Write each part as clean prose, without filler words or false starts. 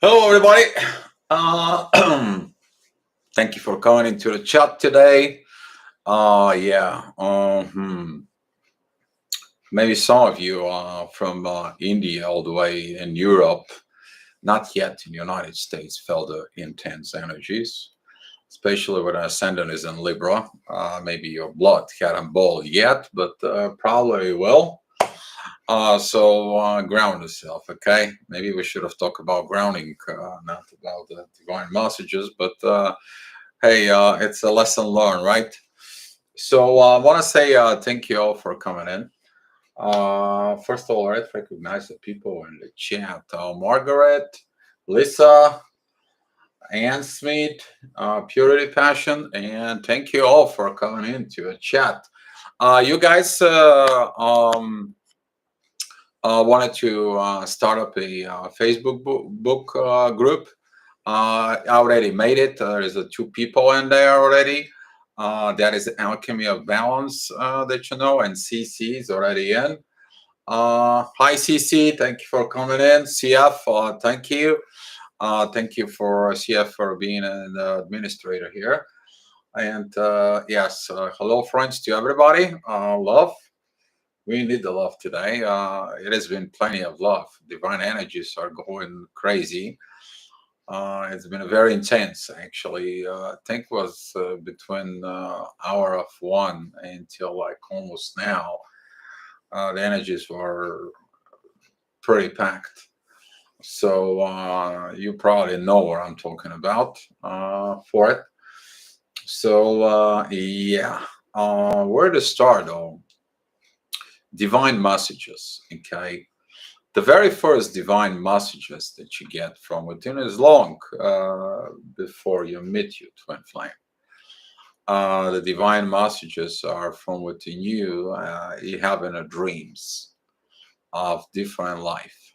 Hello, everybody. Uh, Thank you for coming into the chat today. Yeah. Maybe some of you are from India all the way in Europe, not yet in the United States, felt the intense energies, especially when ascendant is in Libra. Maybe your blood hadn't boiled yet, but probably will. So ground yourself, okay? Maybe we should have talked about grounding, not about the divine messages, but hey, it's a lesson learned, right? So I want to say thank you all for coming in. First of all, let's recognize the people in the chat. Margaret, Lisa, Ann Smith, Purity Passion, and thank you all for coming into the chat. You guys wanted to start up a Facebook book group. I already made it. There's two people in there already. That is Alchemy of Balance that you know, and CC is already in. Hi CC, thank you for coming in. CF, thank you. Thank you for CF for being an administrator here. And yes, hello friends to everybody. Love. We need the love today. It has been plenty of love. Divine energies are going crazy. It's been very intense, actually. I think it was between hour of one until like almost now. The energies were pretty packed. So you probably know what I'm talking about for it. So yeah, where to start though? Divine messages, okay? The very first divine messages that you get from within is long before you meet your twin flame. The divine messages are from within you. You have in a dreams of different life,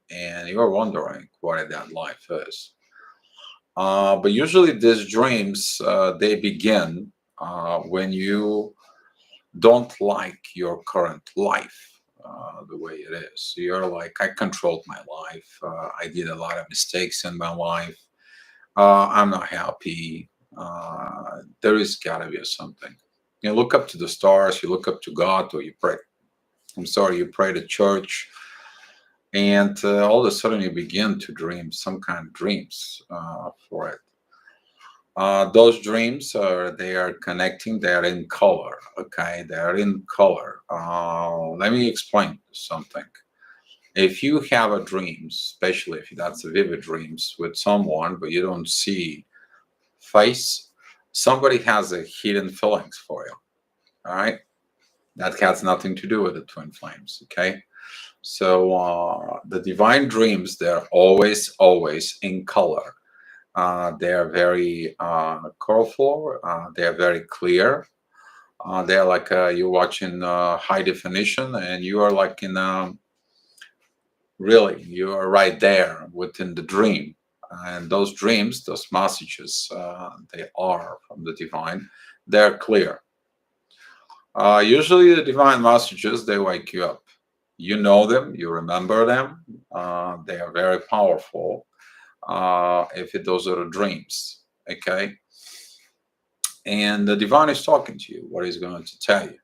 and you're wondering what that life is. But usually, these dreams they begin when you don't like your current life the way it is. You're like, I controlled my life. I did a lot of mistakes in my life. I'm not happy. There is gotta be something. You look up to the stars, you look up to God, or you pray. I'm sorry, you pray to church, and all of a sudden you begin to dream some kind of dreams for it. Those dreams are they are connecting. They are in color. Okay, they are in color. Let me explain something. If you have a dream, especially if that's a vivid dreams with someone, but you don't see face, somebody has a hidden feelings for you. All right, that has nothing to do with the twin flames. Okay, so the divine dreams they're always in color. They are very colorful. They are very clear. They're like you're watching high definition, and you are like in really you are right there within the dream. And those dreams, those messages, they are from the divine. They're clear. Usually, the divine messages they wake you up. You know them, you remember them. They are very powerful. If those are the dreams, okay, and the divine is talking to you, what he's going to tell you.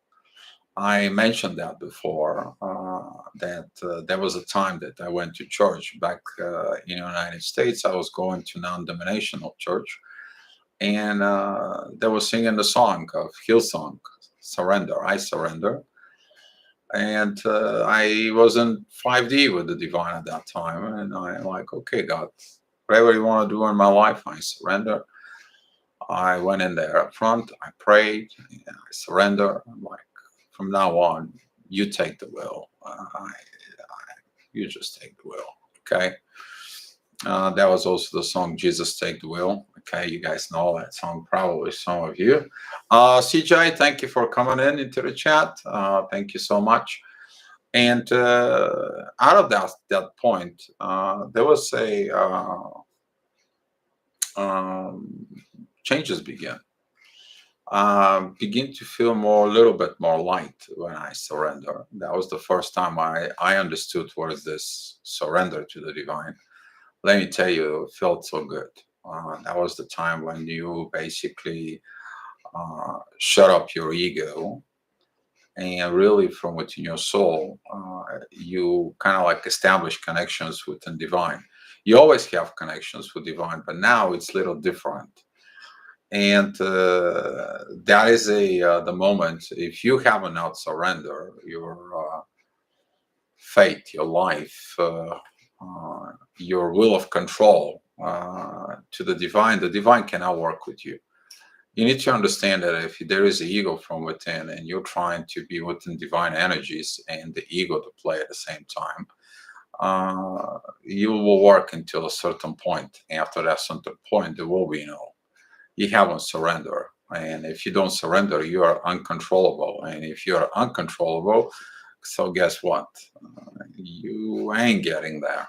I mentioned that before, that there was a time that I went to church back in the United States. I was going to non-denominational church, and they were singing the song of Hillsong, Surrender, I Surrender. And I was in 5D with the divine at that time. And I like, okay, God, whatever you want to do in my life, I surrender. I went in there up front. I prayed. And I surrender. I'm like, from now on, you take the will. You just take the will. Okay. That was also the song Jesus Take the Will. Okay, you guys know that song, probably some of you. CJ, thank you for coming in into the chat. Thank you so much. And out of that point, there was a changes begin. Begin to feel more, a little bit more light when I surrender. That was the first time I understood what is this surrender to the divine. let me tell you, it felt so good. That was the time when you basically shut up your ego and really from within your soul, you kind of like establish connections with the divine. You always have connections with divine, but now it's a little different. And that is the moment if you have not surrender your fate, your life, your will of control to the divine cannot work with you. You need to understand that if there is an ego from within and you're trying to be within divine energies and the ego to play at the same time, you will work until a certain point. After that certain point, there will be no. You haven't surrender. And if you don't surrender, you are uncontrollable. And if you're uncontrollable, so guess what? You ain't getting there.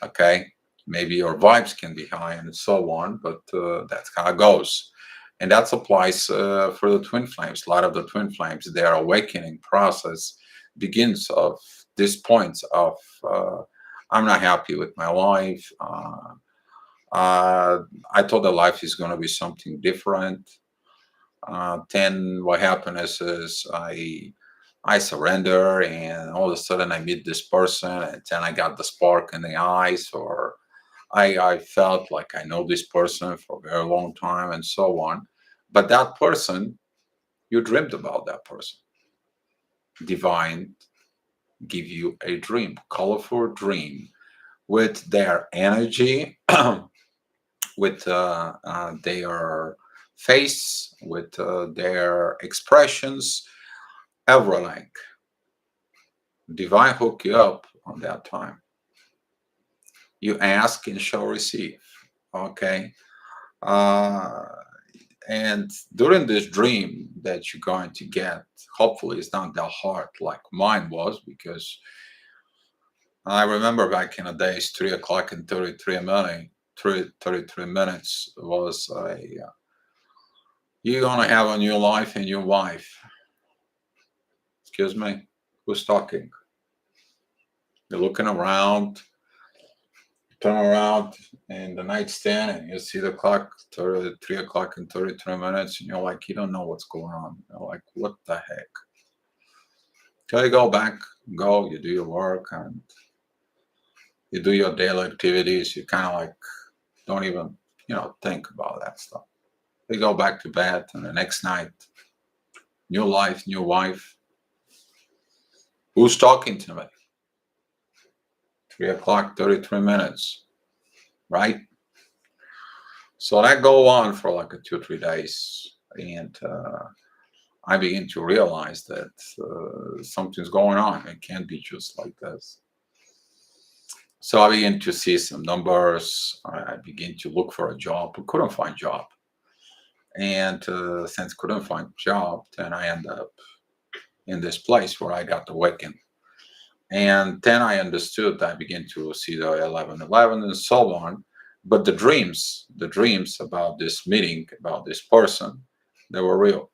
Okay. Maybe your vibes can be high and so on, but that's how it goes. And that applies for the twin flames. A lot of the twin flames, their awakening process begins of this point of I'm not happy with my life. I thought that life is going to be something different. Then what happened is I surrender, and all of a sudden I meet this person, and then I got the spark in the eyes, or I felt like I know this person for a very long time, and so on. But that person, you dreamed about that person. Divine give you a dream, colorful dream with their energy, with their face, with their expressions, everything. Divine hook you up on that time. You ask and shall receive. Okay. Uh, and during this dream that you're going to get, hopefully it's not that hard like mine was, because I remember back in the days, 3 o'clock and 33 minutes was you're gonna have a new life and your wife. Excuse me, who's talking? You're looking around, turn around in the nightstand and you see the clock, 3 o'clock and 33 minutes, and you're like, you don't know what's going on. You're like, what the heck? So you go back, you do your work, and you do your daily activities. You kind of like don't even, think about that stuff. You go back to bed, and the next night, new life, new wife. Who's talking to me? 3 o'clock, 33 minutes, right? So that go on for like 2 3 days, and I begin to realize that something's going on. It can't be just like this. So I begin to see some numbers. I begin to look for a job. I couldn't find job, and since couldn't find job, then I end up in this place where I got awakened. And then I understood. I began to see the 1111 and so on. But the dreams about this meeting, about this person, they were real.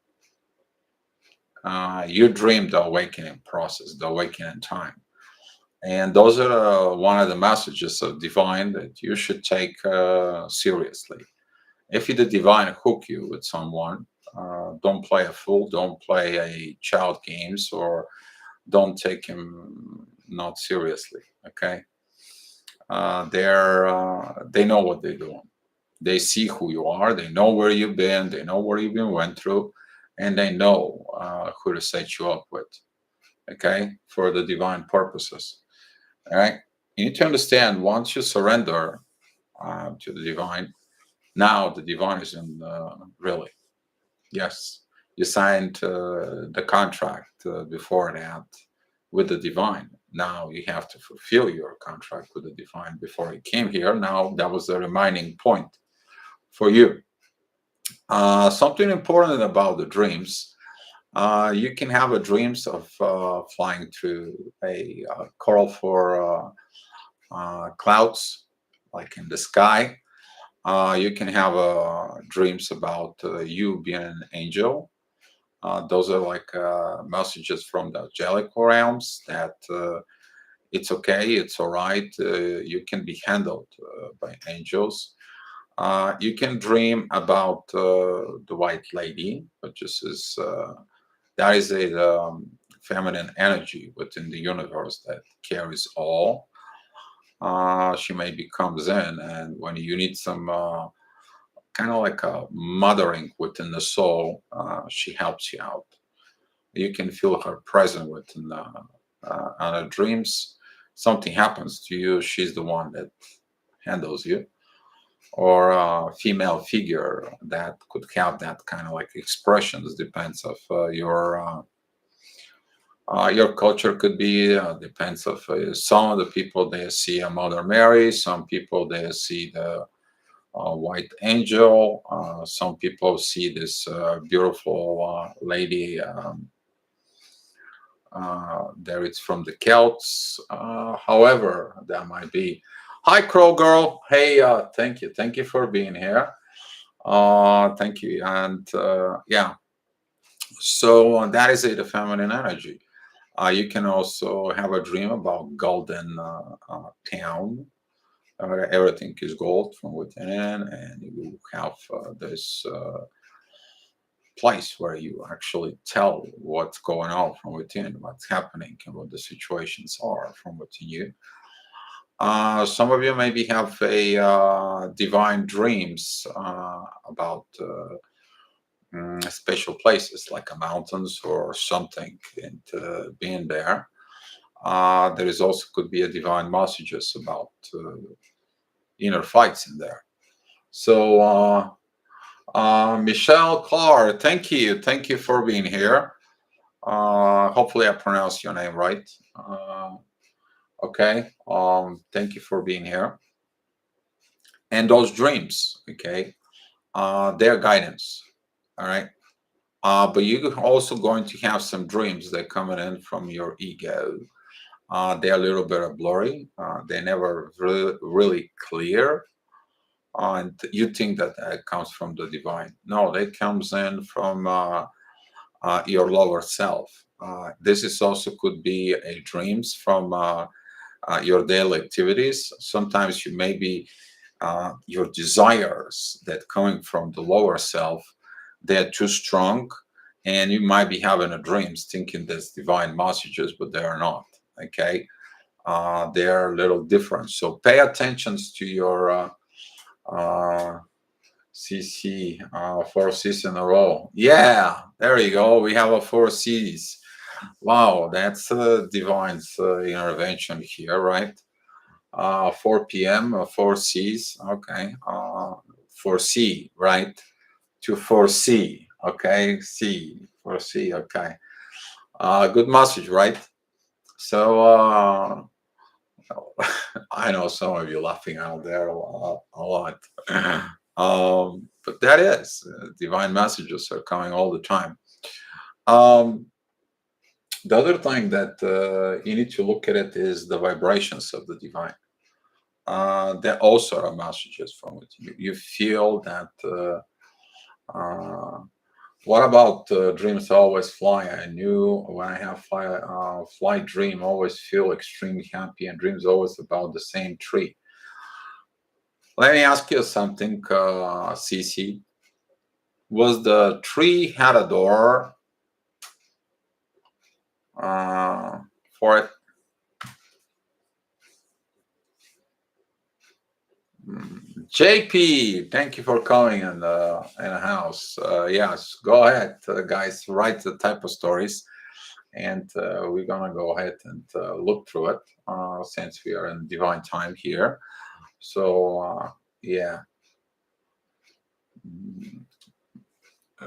You dreamed the awakening process, the awakening time. And those are one of the messages of divine that you should take seriously. If the divine hook you with someone, don't play a fool, don't play a child games, or don't take him not seriously. Okay, they know what they're doing. They see who you are. They know where you've been. They know where you've been went through, and they know who to set you up with. Okay, for the divine purposes. All right. You need to understand once you surrender to the divine, now the divine is in really. Yes, you signed the contract before that with the divine. Now you have to fulfill your contract with the divine before you came here. Now that was the reminding point for you. Something important about the dreams. You can have a dreams of flying through a coral for clouds, like in the sky. You can have dreams about you being an angel. Those are like messages from the angelic realms that It's okay, it's all right. You can be handled by angels. You can dream about the white lady, which is that is a feminine energy within the universe that carries all. She maybe comes in, and when you need some kind of like a mothering within the soul, she helps you out. You can feel her present within on her dreams. Something happens to you, she's the one that handles you, or a female figure that could have that kind of like expressions. Depends of your culture could be depends of some of the people they see a Mother Mary, some people they see the white angel, some people see this beautiful lady. There it's from the Celts. However, that might be. Hi, Crow Girl. Hey, thank you for being here. Thank you, and yeah. So that is it, the feminine energy. You can also have a dream about golden town. Everything is gold from within, and you have this place where you actually tell what's going on from within, what's happening, and what the situations are from within you. Some of you maybe have a divine dreams about special places like a mountains or something, and being there. There is also could be a divine messages about inner fights in there. So, Michelle Clark, thank you for being here. Hopefully, I pronounced your name right. Okay. Thank you for being here. And those dreams, okay, their guidance. All right. But you're also going to have some dreams that coming in from your ego. They're a little bit blurry. They're never really clear. And you think that comes from the divine. No, that comes in from your lower self. This is also could be a dreams from your daily activities. Sometimes you may be your desires that coming from the lower self, they're too strong, and you might be having a dreams thinking there's divine messages, but they are not. Okay, they're a little different. So pay attention to your CC, 4 C's in a row. Yeah, there you go. We have a 4 C's. Wow, that's divine intervention here, right? 4 p.m., 4 C's. Okay. 4 C, right? To 4 C. Okay. C, 4 C. Okay. Good message, right? So, I know some of you laughing out there a lot. But that is divine messages are coming all the time. Um, the other thing that you need to look at it is the vibrations of the divine. There also are messages from it. You feel that. What about dreams always fly? I knew when I have flight dream, always feel extremely happy, and dreams always about the same tree. Let me ask you something, CC. Was the tree had a door uh, for it? JP, thank you for coming in the house. Yes, go ahead, guys. Write the type of stories, and we're gonna go ahead and look through it since we are in divine time here. So yeah.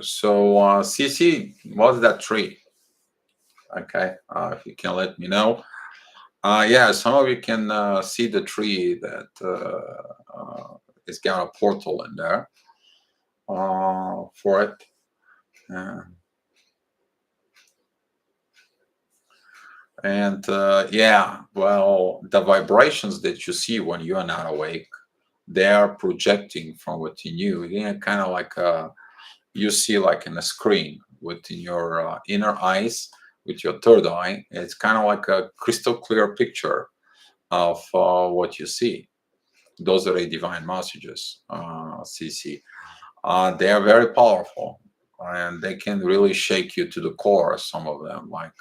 So CC, what's that tree? Okay, if you can let me know. Yeah, some of you can see the tree that it's got a portal in there for it. Uh, and yeah, well, the vibrations that you see when you are not awake, they are projecting from within you. Yeah, kind of like you see like in a screen within your inner eyes with your third eye. It's kind of like a crystal clear picture of what you see. Those are the divine messages, CC. They are very powerful, and they can really shake you to the core. Some of them, like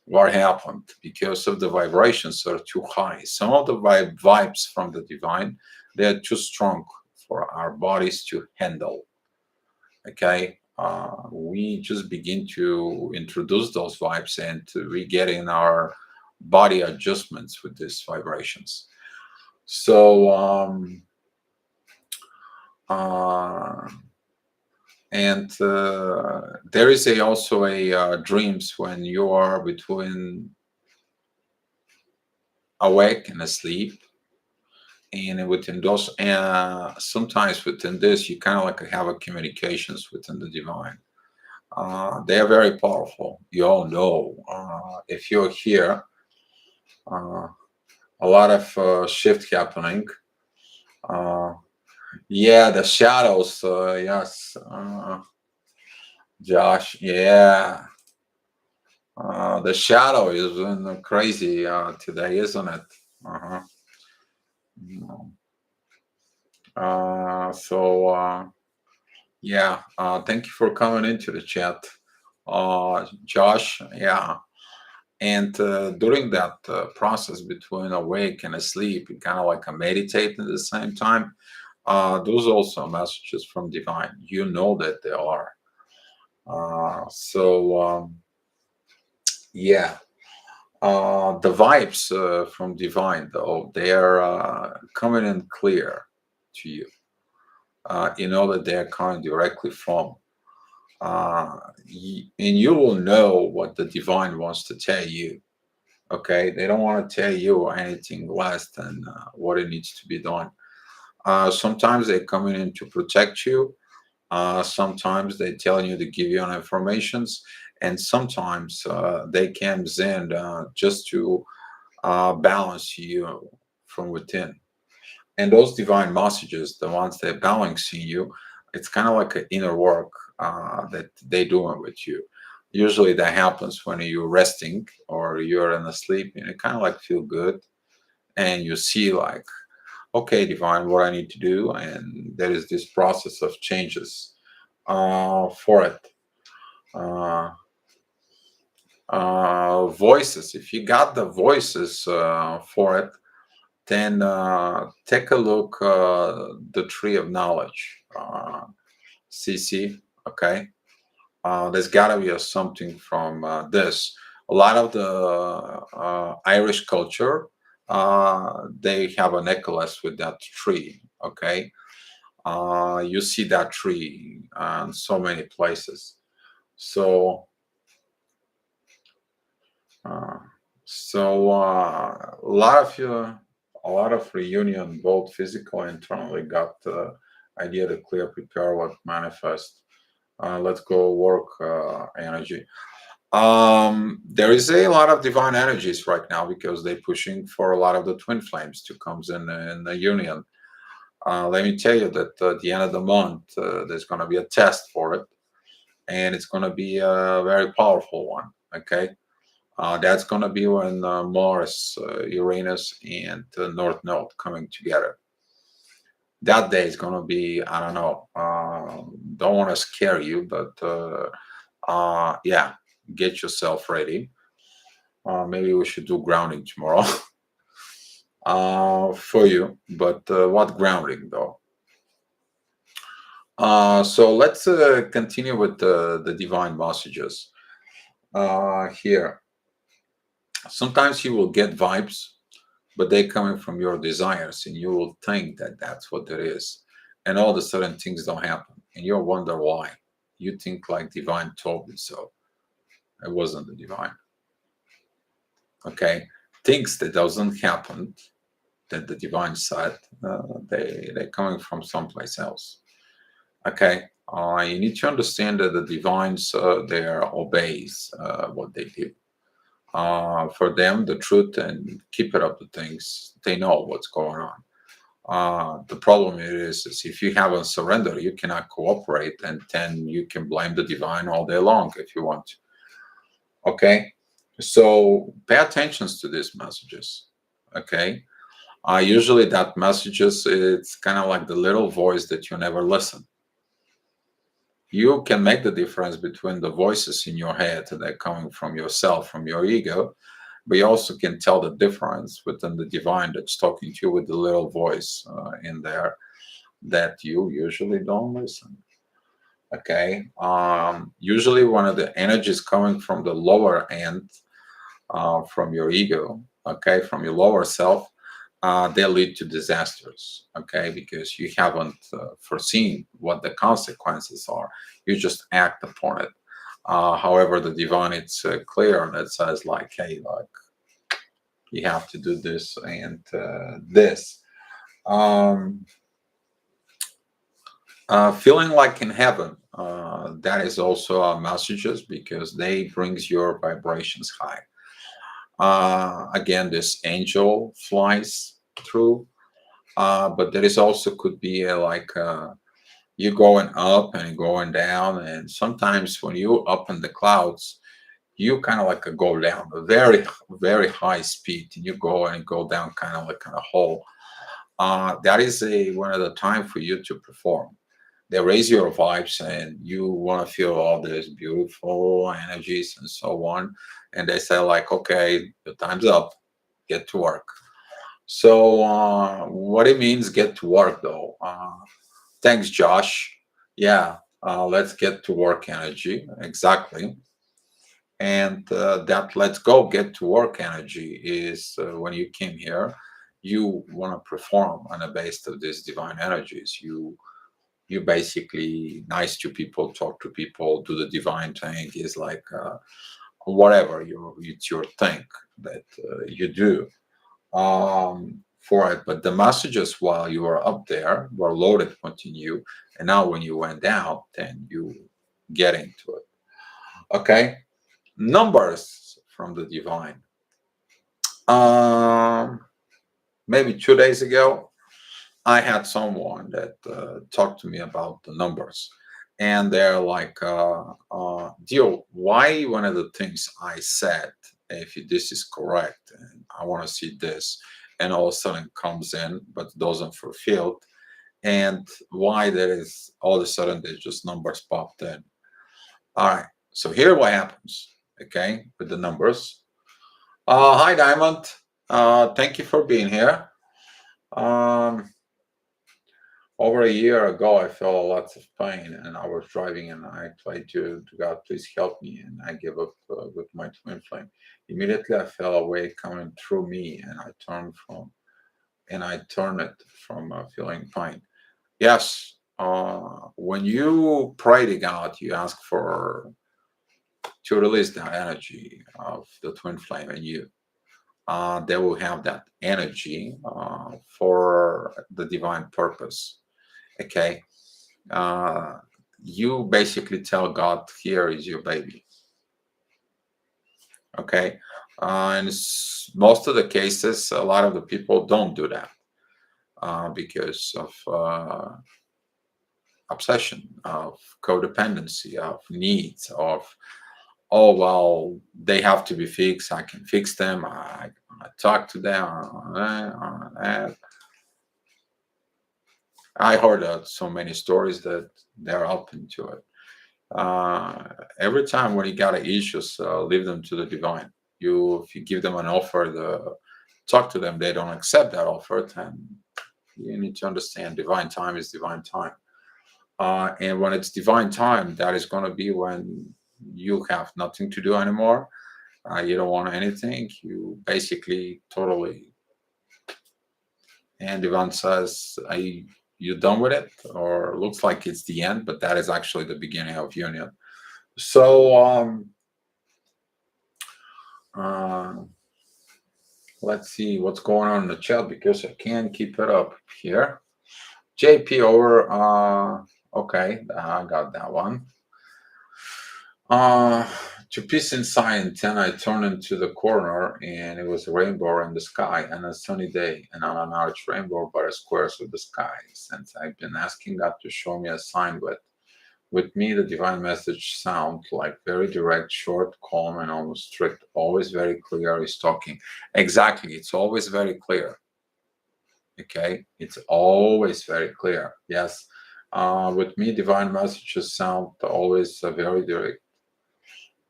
what happened because of the vibrations are too high. Some of the vibes from the divine, they are too strong for our bodies to handle. Okay, we just begin to introduce those vibes and we get in our body adjustments with these vibrations. So uh, and there is also a dreams when you are between awake and asleep, and within those sometimes within this you kind of like have a communications within the divine. They are very powerful. You all know, if you're here, uh, a lot of shift happening. uh, yeah, the shadows, yes, Josh, yeah. The shadow is crazy today, isn't it? Uh-huh. Mm. Yeah, thank you for coming into the chat, Josh. Yeah, and during that process between awake and asleep, you kind of like a meditate at the same time. Those also messages from divine. You know that they are. Yeah, the vibes from divine, though, they are coming in clear to you. You know that they are coming directly from. And you will know what the divine wants to tell you. Okay, they don't want to tell you anything less than what it needs to be done. Sometimes they're coming in to protect you. Sometimes they tell you to give you an informations, and sometimes they comes in just to balance you from within. And those divine messages, the ones that balancing you, it's kind of like an inner work that they doing with you. Usually that happens when you're resting or you're in a sleep, and it kind of like feel good, and you see like, okay, divine, what I need to do, and there is this process of changes for it. Uh, Voices. If you got the voices for it, then take a look the tree of knowledge, CC. Okay, there's got to be a something from this. A lot of the Irish culture, they have a necklace with that tree. Okay, you see that tree in so many places. So, uh, a lot of reunion, both physical and internally, got the idea to clear, prepare, what manifest. Let's go work energy. There is a lot of divine energies right now because they're pushing for a lot of the twin flames to comes in the union. Let me tell you that at the end of the month, there's going to be a test for it, and it's going to be a very powerful one. Okay, that's going to be when Mars, Uranus, and North Node coming together. That day is going to be, I don't know, don't want to scare you, but yeah, get yourself ready. Maybe we should do grounding tomorrow for you. But what grounding though? So let's continue with the divine messages here. Sometimes you will get vibes, but they're coming from your desires, and you will think that that's what it is. And all of a sudden, things don't happen, and you'll wonder why. You think like divine told me so. It wasn't the divine. Okay, things that doesn't happen that the divine said, they're coming from someplace else. Okay, you need to understand that the divines they obeys what they do. For them, the truth and keep it up to things. They know what's going on. The problem is if you haven't surrendered, you cannot cooperate, and then you can blame the divine all day long if you want to. Okay, so pay attention to these messages. Okay. Usually that messages, it's kind of like the little voice that you never listen. You can make the difference between the voices in your head that are coming from yourself, from your ego, but you also can tell the difference within the divine that's talking to you with the little voice in there that you usually don't listen. Okay. Usually one of the energies coming from the lower end, from your ego, okay, from your lower self, they lead to disasters, okay, because you haven't foreseen what the consequences are. You just act upon it. However, the divine, it's clear that says like, hey, like you have to do this and this. Um, Feeling like in heaven, that is also messages because they brings your vibrations high. Again, this angel flies through, but there is also could be like you going up and going down, and sometimes when you up in the clouds, you kind of like go down a very very high speed, and you go and go down kind of like in a hole. That is a one of the time for you to perform. They raise your vibes, and you want to feel all these beautiful energies and so on. And they say like, okay, the time's up, get to work. So, what it means get to work though? Thanks, Josh. Yeah, let's get to work energy. Exactly. And that let's go get to work energy is when you came here, you want to perform on the base of these divine energies. You basically nice to people, talk to people, do the divine thing is like whatever it's your thing that you do for it. But the messages while you were up there were loaded continue, and now when you went down, then you get into it. Okay, numbers from the divine. Um, Maybe 2 days ago, I had someone that talked to me about the numbers, and they're like, "Dio, why one of the things I said, if this is correct, and I want to see this, and all of a sudden comes in but doesn't fulfill, and why there is all of a sudden there's just numbers popped in." All right, so here what happens, okay, with the numbers. Hi, Diamond. Thank you for being here. Um, Over a year ago, I felt lots of pain, and I was driving, and I prayed to God, please help me, and I gave up with my twin flame. Immediately, I felt a way coming through me, and I turned it from feeling pain. Yes, when you pray to God, you ask for to release that energy of the twin flame in you. They will have that energy for the divine purpose. Okay. uh, you basically tell God, here is your baby. Okay. And most of the cases, a lot of the people don't do that because of obsession, of codependency, of needs, of, oh, well, they have to be fixed. I can fix them. I talk to them. I heard so many stories that they're up into it. Every time when you got issues, leave them to the divine. If you give them an offer, talk to them, they don't accept that offer, then you need to understand divine time is divine time. And when it's divine time, that is going to be when you have nothing to do anymore. You don't want anything. You basically totally, and divine says, "I you done with it?" Or looks like it's the end, but that is actually the beginning of union. So uh, let's see what's going on in the chat because I can't keep it up here. JP over. Okay, I got that one. To peace and science, and I turned into the corner, and it was a rainbow in the sky and a sunny day, and not an arch rainbow, but a squares of the sky. Since I've been asking God to show me a sign with With me, the divine message sound like very direct, short, calm, and almost strict. Always very clear. He's talking. Exactly. It's always very clear. Okay. It's always very clear. Yes. With me, divine messages sound always very direct.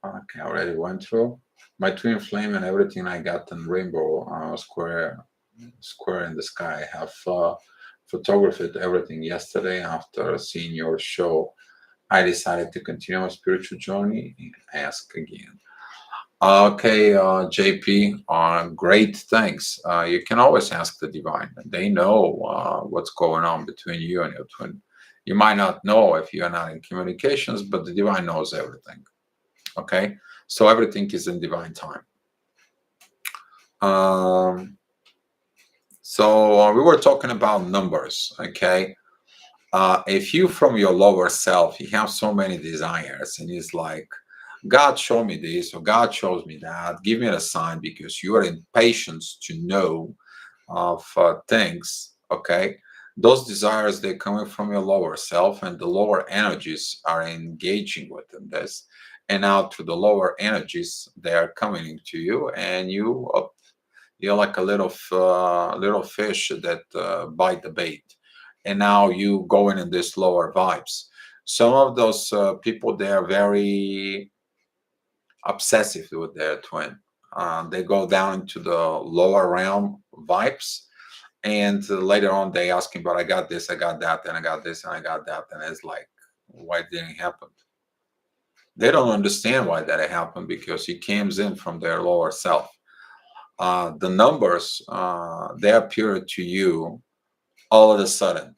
Okay, I already went through. My twin flame and everything I got in rainbow square in the sky. I have photographed everything yesterday after seeing your show. I decided to continue my spiritual journey and ask again. Okay, JP, great, thanks. You can always ask the divine. They know what's going on between you and your twin. You might not know if you are not in communications, but the divine knows everything. Okay, so everything is in divine time. So we were talking about numbers. Okay, if you from your lower self, you have so many desires, and it's like, God show me this or God shows me that. Give me a sign because you are impatient to know of things. Okay, those desires they're coming from your lower self, and the lower energies are engaging within this. And now through the lower energies, they are coming into you, and you're like a little fish that bite the bait, and now you going in this lower vibes. Some of those people they are very obsessive with their twin. They go down into the lower realm vibes, and later on they asking, "But I got this, I got that, and I got this, and I got that," and it's like, why didn't it happen? They don't understand why that happened because he comes in from their lower self. The numbers they appear to you all of a sudden.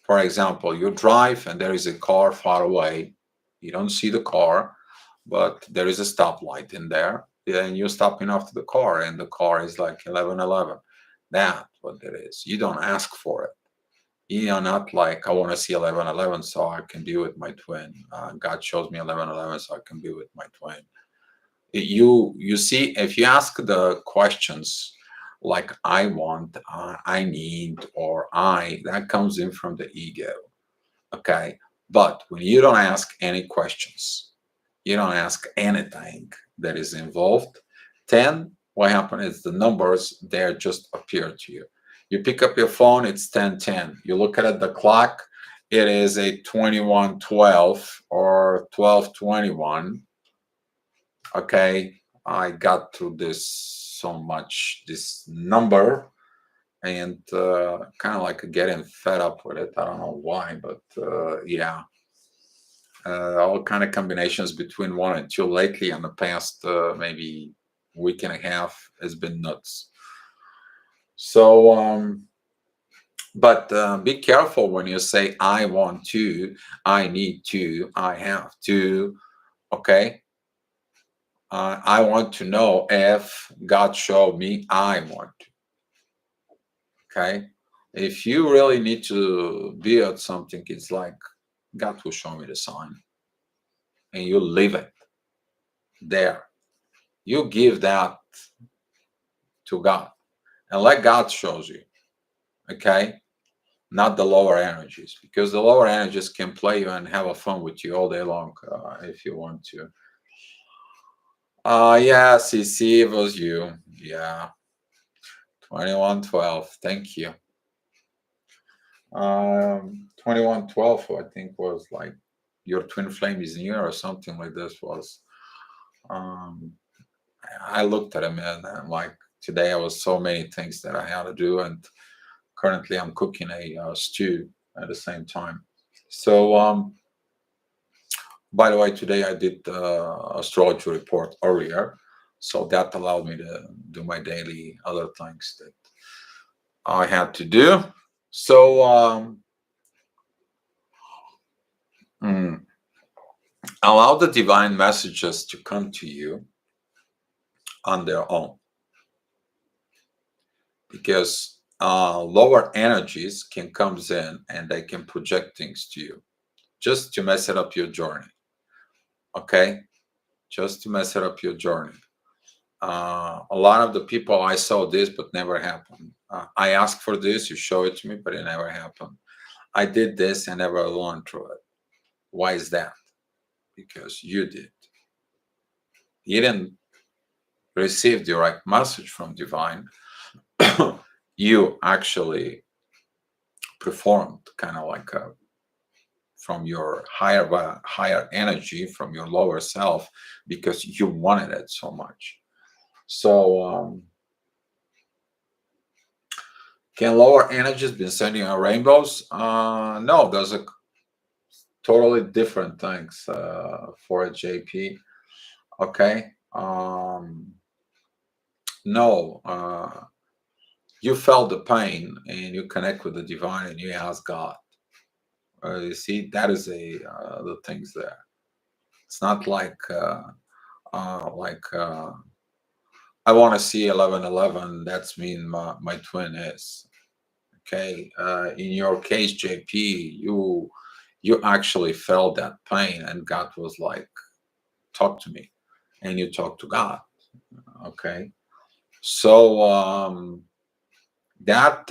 For example, you drive and there is a car far away. You don't see the car, but there is a stoplight in there. Then you're stopping after the car, and the car is like 1111. That's what it is. You don't ask for it. You're not like, I want to see 1111 so I can be with my twin. God shows me 1111 so I can be with my twin. You see, if you ask the questions like I want, I need, or that comes in from the ego. Okay. But when you don't ask any questions, you don't ask anything that is involved, then what happens is the numbers there just appear to you. You pick up your phone, it's 10:10. You look at the clock, it is a 21:12 or 12:21. Okay, I got through this so much, this number, and kind of like getting fed up with it. I don't know why, but yeah, all kind of combinations between 1 and 2 lately in the past maybe week and a half has been nuts. So, but be careful when you say I want to, I need to, I have to. Okay, I want to know if God showed me I want to. Okay, if you really need to build something, it's like God will show me the sign, and you leave it there. You give that to God and let God shows you. Okay, not the lower energies, because the lower energies can play you and have a fun with you all day long if you want to. Yeah, CC, it was you. Yeah, 2112. Thank you. 2112, I think, was like your twin flame is near or something like this. Was um, I looked at him and I'm like, today I was so many things that I had to do, and currently I'm cooking a stew at the same time. So, by the way, today I did astrology report earlier, so that allowed me to do my daily other things that I had to do. So, mm, allow the divine messages to come to you on their own, because lower energies can comes in and they can project things to you just to mess it up your journey. Okay, just to mess it up your journey. A lot of the people, I saw this but never happened. I asked for this, you show it to me, but it never happened. I did this and never learned through it. Why is that? Because you did. You didn't receive direct message from divine. You actually performed kind of like from your higher energy, from your lower self, because you wanted it so much. So can lower energies be sending out rainbows? No, those are totally different things for a JP. Okay. No, you felt the pain and you connect with the divine and you ask God. You see, that is the things there. It's not like I want to see 1111. That's mean my twin is. Okay. In your case, JP, you actually felt that pain, and God was like, "Talk to me," and you talk to God. Okay. So that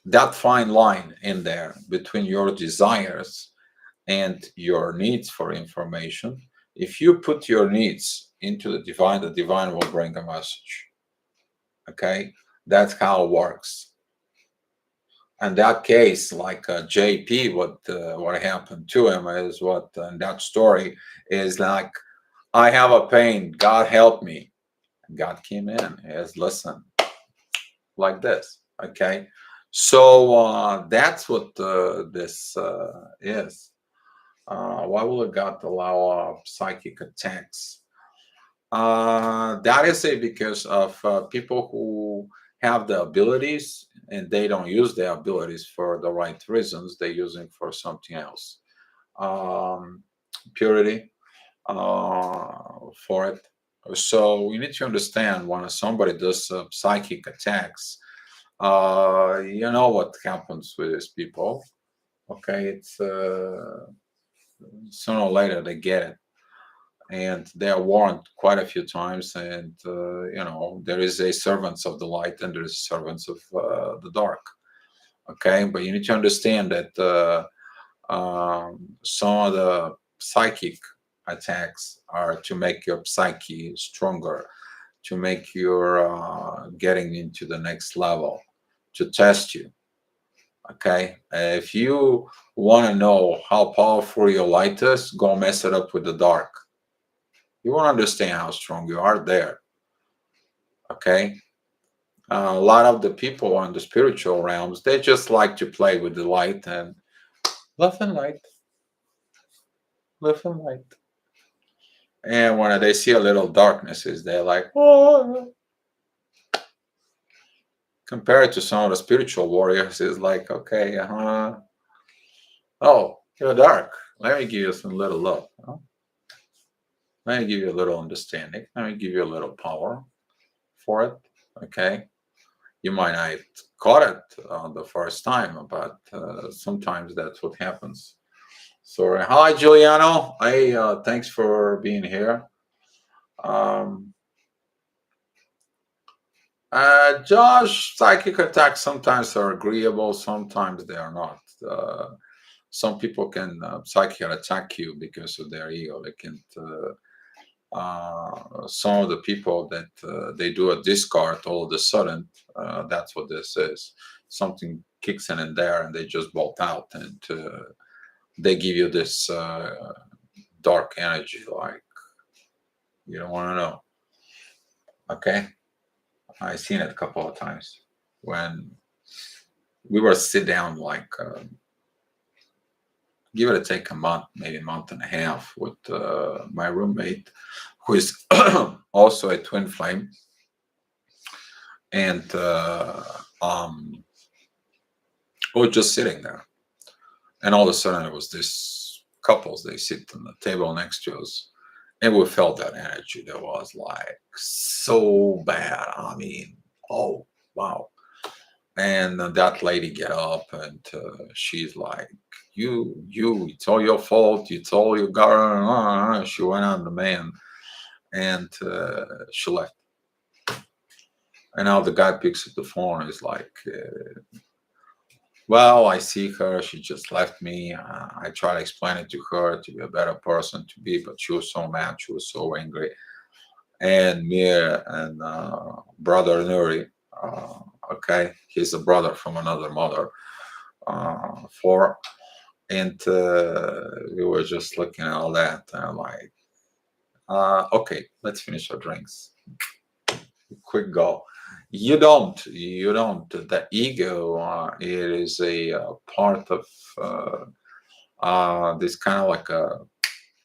that fine line in there between your desires and your needs for information, if you put your needs into the divine will bring a message. Okay, that's how it works. In that case, like JP, what happened to him is what in that story is like, I have a pain, God help me. God came in as listen, like this. Okay, so that's what this is. Why will a God allow psychic attacks? That is it because of people who have the abilities and they don't use their abilities for the right reasons. They're using for something else. Um, Purity for it. So we need to understand when somebody does psychic attacks, you know what happens with these people. Okay, it's sooner or later they get it, and they are warned quite a few times. And you know, there is a servants of the light and there is servants of the dark. Okay, but you need to understand that some of the psychic attacks are to make your psyche stronger, to make your getting into the next level, to test you. Okay, if you want to know how powerful your light is, go mess it up with the dark. You won't understand how strong you are there. Okay, a lot of the people on the spiritual realms, they just like to play with the light and left and light, left and light. And when they see a little darknesses, they're like, oh. Compared to some of the spiritual warriors, it's like, okay, oh, you're dark. Let me give you some little love. Huh? Let me give you a little understanding. Let me give you a little power for it. Okay. You might not have caught it the first time, but sometimes that's what happens. So, hi, Giuliano. Hey, thanks for being here. Um, Josh, psychic attacks sometimes are agreeable, sometimes they are not. Some people can psychic attack you because of their ego. They can. Some of the people that they do a discard all of a sudden. That's what this is. Something kicks in there, and they just bolt out, and they give you this dark energy, like you don't want to know. Okay, I've seen it a couple of times when we were sit down, like give it a take a month, maybe a month and a half, with my roommate, who is also a twin flame, and we were just sitting there, and all of a sudden it was this couples. They sit on the table next to us, and we felt that energy that was like so bad. I mean, oh wow. And that lady get up and she's like, it's all your fault. It's all you got. She went on the man and she left. And now the guy picks up the phone. Is like, Well, I see her. She just left me. I try to explain it to her to be a better person to be, but she was so mad. She was so angry. And Mir and brother Nuri, okay, he's a brother from another mother, four. And we were just looking at all that. And I'm like, okay, let's finish our drinks. Quick go. You don't. The ego, it is a part of this kind of like a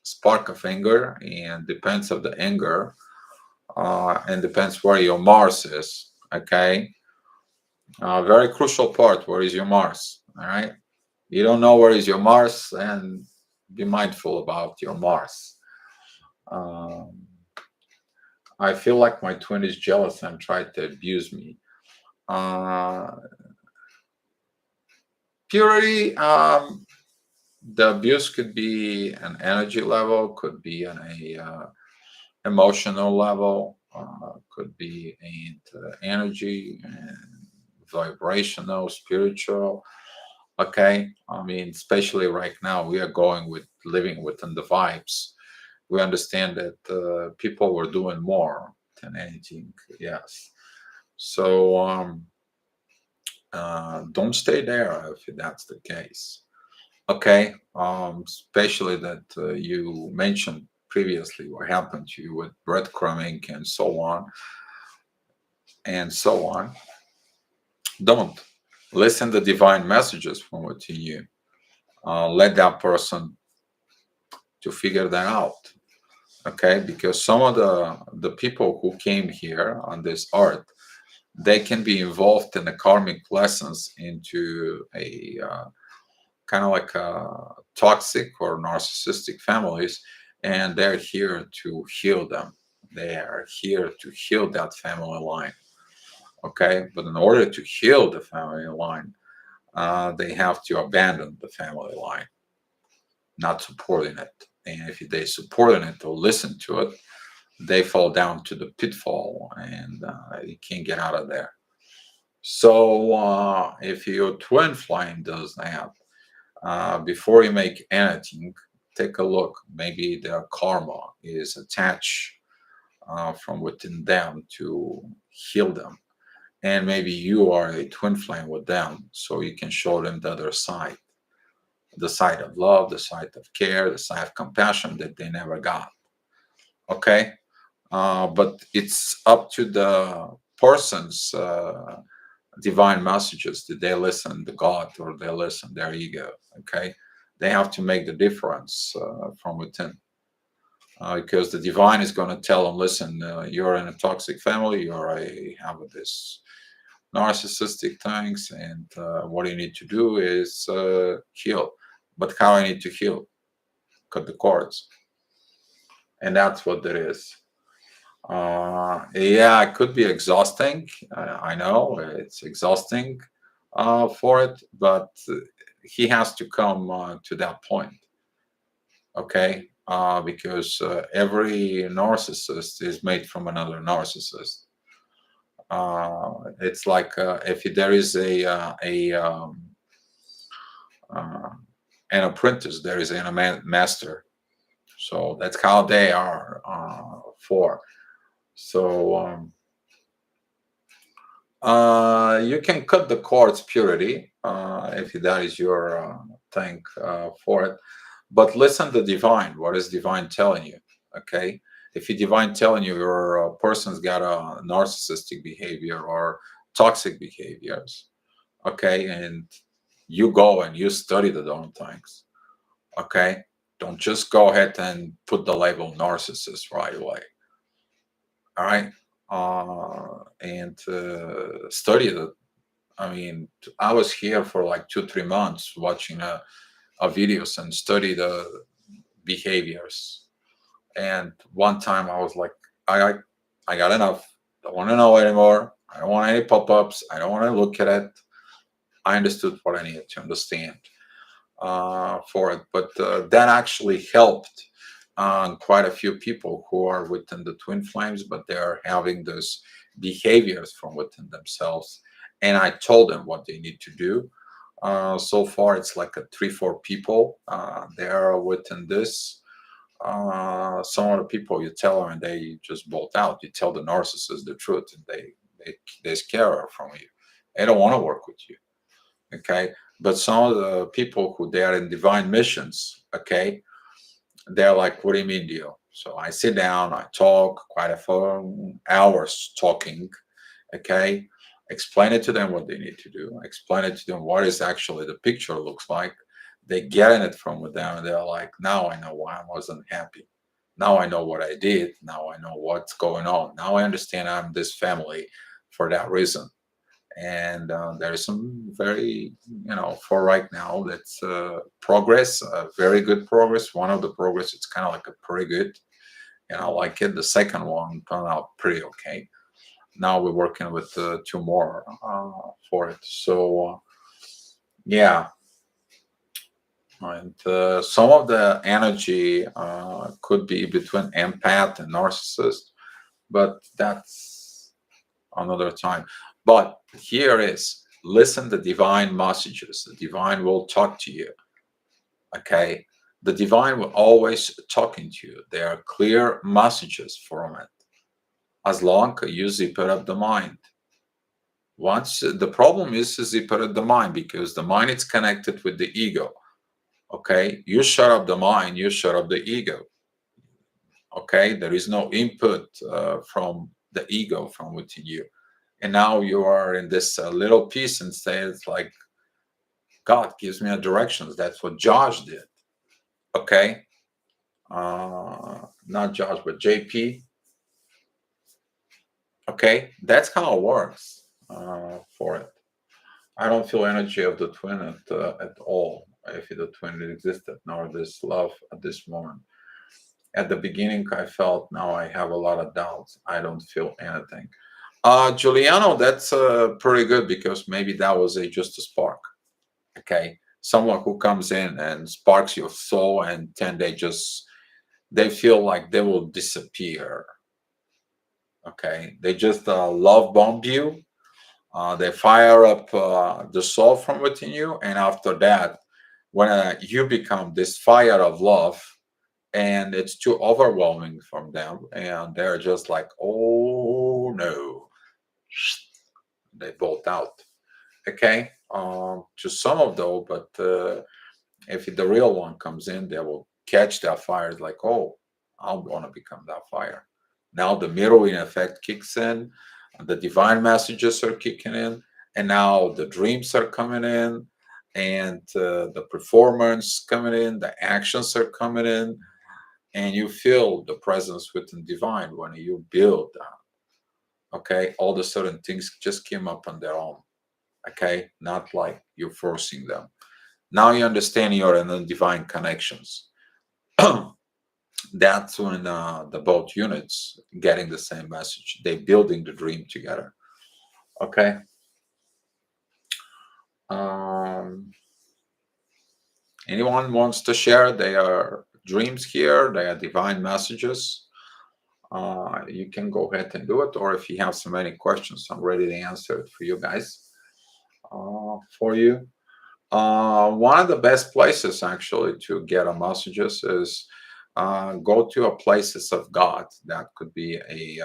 spark of anger, and depends of the anger, and depends where your Mars is. Okay, very crucial part. Where is your Mars? All right, you don't know where is your Mars, and be mindful about your Mars. Um, I feel like my twin is jealous and tried to abuse me. Uh, Purity, the abuse could be an energy level, could be on a emotional level, could be in energy and vibrational, spiritual. Okay, I mean, especially right now, we are going with living within the vibes. We understand that people were doing more than anything. Yes. So don't stay there if that's the case. Okay, especially that you mentioned previously what happened to you with breadcrumbing and so on and so on. Don't listen to divine messages from within you. Let that person to figure that out. Okay, because some of the people who came here on this earth, they can be involved in the karmic lessons into a kind of like toxic or narcissistic families, and they're here to heal them. They are here to heal that family line. Okay, but in order to heal the family line, they have to abandon the family line, not supporting it. And if they supporting it or listen to it, they fall down to the pitfall, and you can't get out of there. So if your twin flame does that, before you make anything, take a look. Maybe their karma is attached from within them to heal them. And maybe you are a twin flame with them, so you can show them the other side, the side of love, the side of care, the side of compassion that they never got. Okay? But it's up to the person's divine messages. Did they listen to God or they listen their ego? Okay, they have to make the difference from within, because the divine is going to tell them, listen, you're in a toxic family, you're a have this narcissistic things, and what you need to do is heal. But how I need to heal? Cut the cords, and that's what it is. Yeah, it could be exhausting. I know it's exhausting for it, but he has to come to that point, okay? Because every narcissist is made from another narcissist. It's like if there is uh, an apprentice, there is a master. So that's how they are for. So you can cut the cords purity if that is your thing for it. But listen to divine. What is divine telling you? Okay. If you divine telling you your person's got a narcissistic behavior or toxic behaviors, okay, and you go and you study the darn things, okay. Don't just go ahead and put the label narcissist right away. All right. And study it. I mean, I was here for like 2 3 months watching a videos and study the behaviors. And one time I was like, I I got enough. Don't want to know anymore. I don't want any pop-ups. I don't want to look at it. I understood what I needed to understand for it, but that actually helped quite a few people who are within the twin flames, but they are having those behaviors from within themselves. And I told them what they need to do. So far, it's like a 3, 4 people. They are within this. Some of the people you tell them and they just bolt out. You tell the narcissist the truth and they scare from you. They don't want to work with you. Okay. But some of the people who they are in divine missions, okay, they're like, what do you mean, deal? So I sit down, I talk quite a few hours talking, okay, explain it to them what they need to do, explain it to them what is actually the picture looks like. They get in it from with them and they're like, now I know why I wasn't happy. Now I know what I did. Now I know what's going on. Now I understand I'm this family for that reason. And there is some very, for right now, that's progress, very good progress. One of the progress, it's kind of like a pretty good, and I like it. The second one turned out pretty okay. Now we're working with 2 more for it. So yeah, and some of the energy could be between empath and narcissist, but that's another time. But here is listen to divine messages. The divine will talk to you. Okay. The divine will always talking to you. There are clear messages from it. As long as you zip it up the mind. Once the problem is to zip it up the mind because the mind is connected with the ego. Okay. You shut up the mind, you shut up the ego. Okay. There is no input from the ego from within you. And now you are in this little piece and say it's like God gives me a directions. That's what Josh did. Okay, not Josh, but JP. Okay, that's how it works for it. I don't feel energy of the twin at all. If the twin existed, nor this love at this moment. At the beginning, I felt. Now I have a lot of doubts. I don't feel anything. Giuliano, that's pretty good because maybe that was just a spark. Okay, someone who comes in and sparks your soul and then they feel like they will disappear. Okay, they just love bomb you. They fire up the soul from within you, and after that, when you become this fire of love and it's too overwhelming from them and they're just like, oh no, they bolt out. Okay, to some of those, but if the real one comes in, they will catch that fire. It's like, oh, I want to become that fire. Now the mirroring effect kicks in, the divine messages are kicking in, and now the dreams are coming in, and the performance coming in, the actions are coming in, and you feel the presence within divine when you build that. Okay, all the certain things just came up on their own. Okay, not like you're forcing them. Now you understand you're in the divine connections. That's when the both units getting the same message. They building the dream together. Okay. Um, anyone wants to share their dreams here, their divine messages? You can go ahead and do it, or if you have so many questions, I'm ready to answer it for you guys. For you. One of the best places actually to get a messages is go to a places of God. That could be a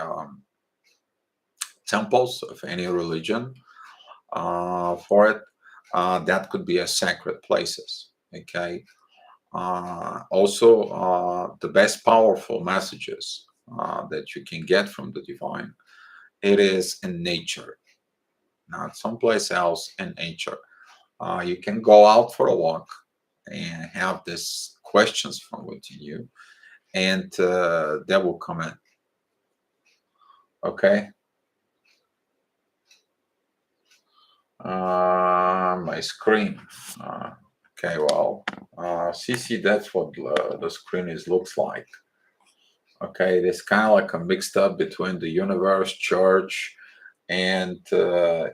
temples of any religion for it. That could be a sacred places. Okay. Also, the best powerful messages that you can get from the divine, it is in nature, not someplace else in nature. You can go out for a walk and have these questions from within you, and that will come in. Okay. My screen. Okay, well, CC, that's what the screen is looks like. Okay, it is kind of like a mixed up between the universe, church, and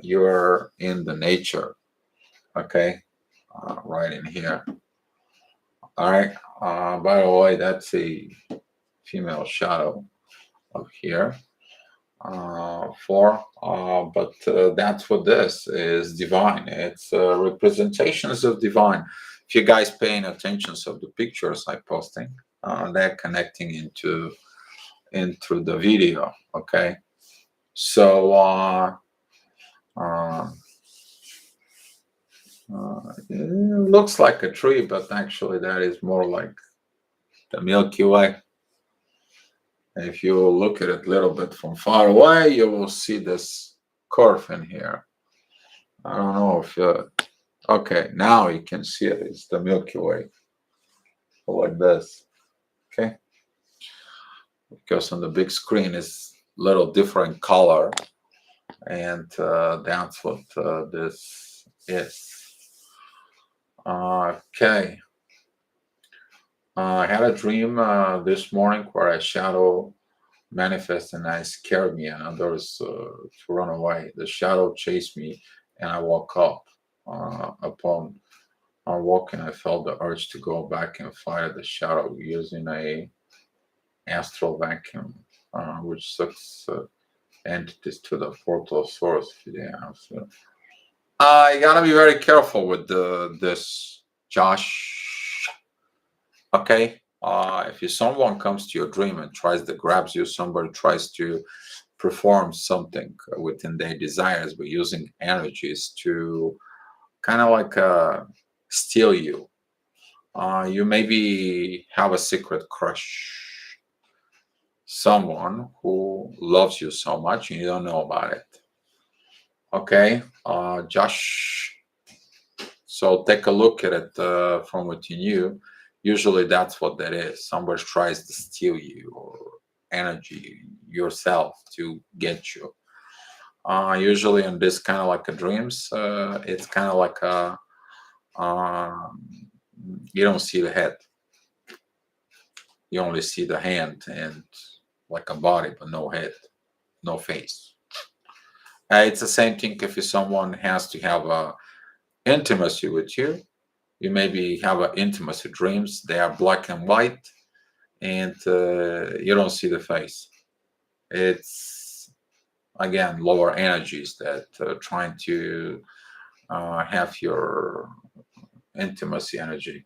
you're in the nature. Okay, right in here. All right. By the way, that's a female shadow up here. for. But that's what this is, divine. It's representations of divine. If you guys paying attention to the pictures I posting, they're connecting into the video. Okay, so uh, it looks like a tree, but actually that is more like the Milky Way. If you look at it a little bit from far away, you will see this curve in here. I don't know if okay, now you can see it. It's the Milky Way, like this. Okay, because on the big screen is little different color, and that's what this is. Okay. I had a dream this morning where a shadow manifested and I scared me and others to run away. The shadow chased me and I woke up. Upon walking, I felt the urge to go back and fight the shadow using a astral vacuum, which sucks entities to the portal source. Yeah, so you gotta be very careful with this, Josh. Okay. If someone comes to your dream and tries to grabs you, somebody tries to perform something within their desires by using energies to kind of like steal you. You maybe have a secret crush, someone who loves you so much and you don't know about it. Okay, Josh. So take a look at it from within you. Usually that's what that is. Somebody tries to steal you or energy yourself to get you. Usually in this kind of like a dreams, it's kind of like a you don't see the head. You only see the hand and like a body, but no head, no face. It's the same thing if someone has to have a intimacy with you. You maybe have a intimacy dreams. They are black and white, and you don't see the face. It's again lower energies that trying to have your intimacy energy.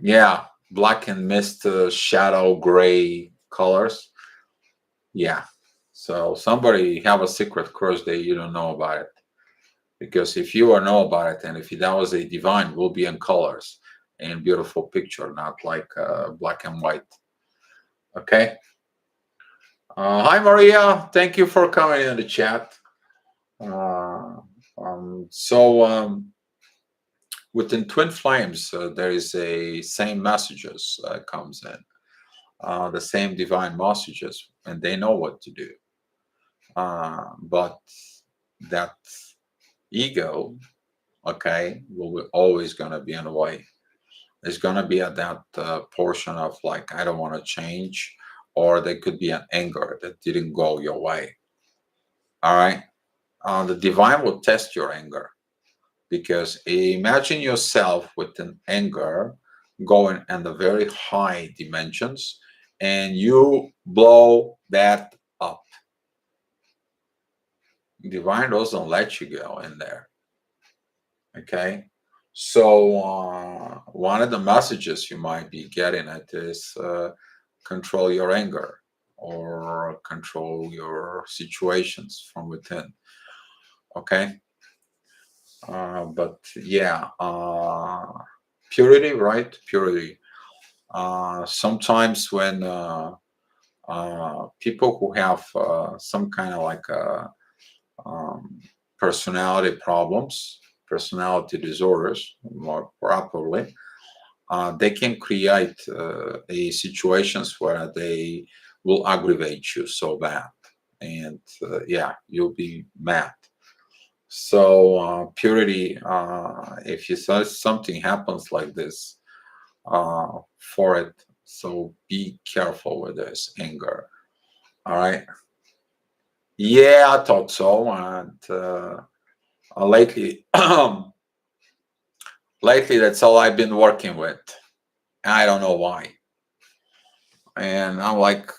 Yeah, black and mist, shadow, gray colors. Yeah. So somebody have a secret crush that you don't know about it. Because if you are know about it, and if that was a divine, will be in colors and beautiful picture, not like black and white. Okay. Hi Maria, thank you for coming in the chat. Uh, so within Twin Flames, there is a same messages comes in, the same divine messages, and they know what to do. But that ego, okay, will be always going to be in the way. There's going to be at that portion of like, I don't want to change, or there could be an anger that didn't go your way. All right. The divine will test your anger because imagine yourself with an anger going in the very high dimensions and you blow that up. Divine doesn't let you go in there. Okay. So one of the messages you might be getting at is control your anger or control your situations from within. Okay. But yeah, purity, right? Purity. Sometimes when people who have some kind of like um, personality problems, personality disorders, more properly, they can create a situations where they will aggravate you so bad, and yeah, you'll be mad. So purity, if you saw something happens like this, for it, so be careful with this anger. All right. Yeah, I thought so, and lately, lately that's all I've been working with. I don't know why. And I'm like,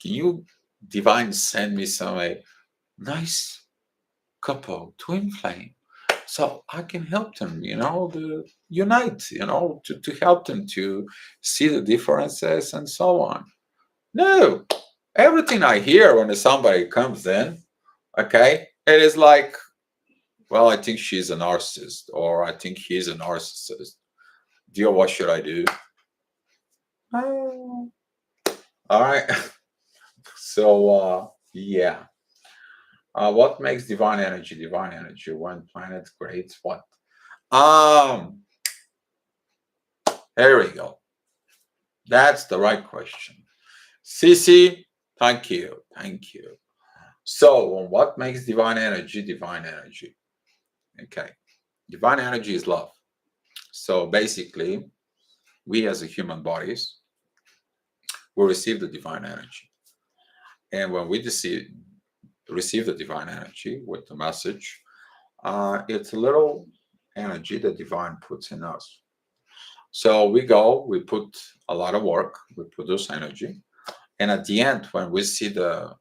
can you divine send me some nice couple, twin flame, so I can help them, to unite, to help them to see the differences and so on. No, everything I hear when somebody comes in, okay, it is like, well, I think she's a narcissist, or I think he's a narcissist. Dear, what should I do? Oh, all right. So, yeah. What makes divine energy divine energy? When planet creates what? Um, there we go. That's the right question. Cece, thank you. Thank you. So, what makes divine energy divine energy? Okay. Divine energy is love. So, basically, we as a human bodies, we receive the divine energy. And when we receive the divine energy with the message, it's a little energy that divine puts in us. So we put a lot of work, we produce energy, and at the end, when we see the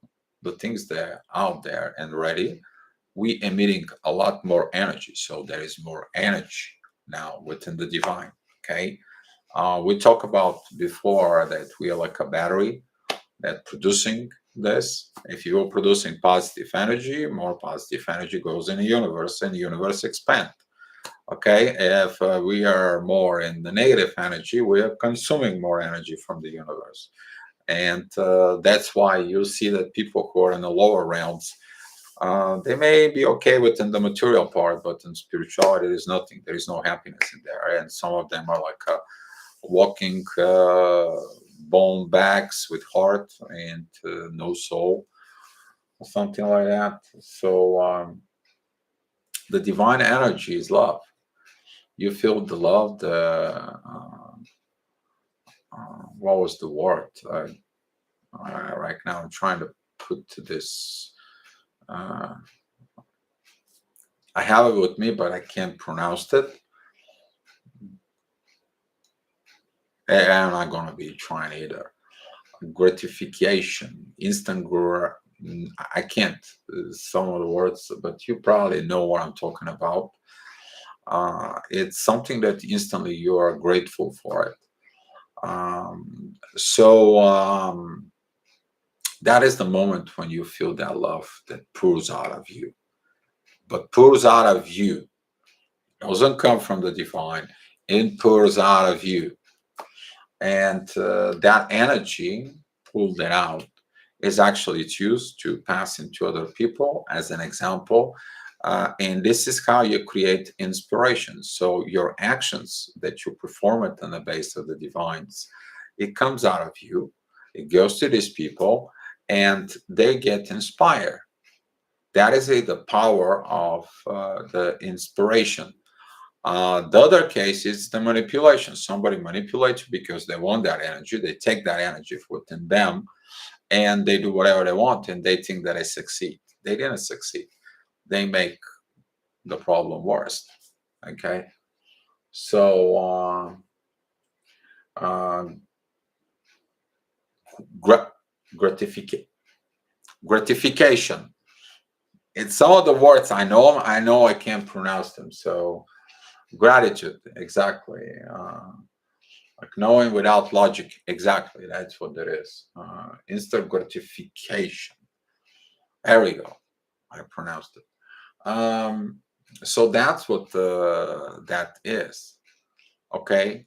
things that are out there and ready, we emitting a lot more energy. So there is more energy now within the divine. Okay, we talked about before that we are like a battery that producing this. If you are producing positive energy, more positive energy goes in the universe, and the universe expands. Okay, if we are more in the negative energy, we are consuming more energy from the universe, and that's why you see that people who are in the lower realms, they may be okay within the material part, but in spirituality there's nothing, there is no happiness in there, and some of them are like walking bone bags with heart and no soul, or something like that. So the divine energy is love. You feel the love, what was the word? Right now I'm trying to put to this. Uh, I have it with me, but I can't pronounce it. And I'm not going to be trying either. Gratification, I can't some of the words, but you probably know what I'm talking about. It's something that instantly you are grateful for it. So that is the moment when you feel that love that pours out of you. But pours out of you. It doesn't come from the divine. It pours out of you. And that energy pulled it out is actually it's used to pass into other people as an example. And this is how you create inspiration. So your actions that you perform it on the base of the divines, it comes out of you, it goes to these people, and they get inspired. That is the power of the inspiration. The other case is the manipulation. Somebody manipulates you because they want that energy. They take that energy within them and they do whatever they want and they think that they succeed. They didn't succeed. They make the problem worse. Okay. So, uh, gra- gratification. Gratification. It's some of the words I know. I know I can't pronounce them. So, gratitude. Exactly. Like knowing without logic. Exactly. That's what it is. Instant gratification. There we go. I pronounced it. So that's what that is. Okay.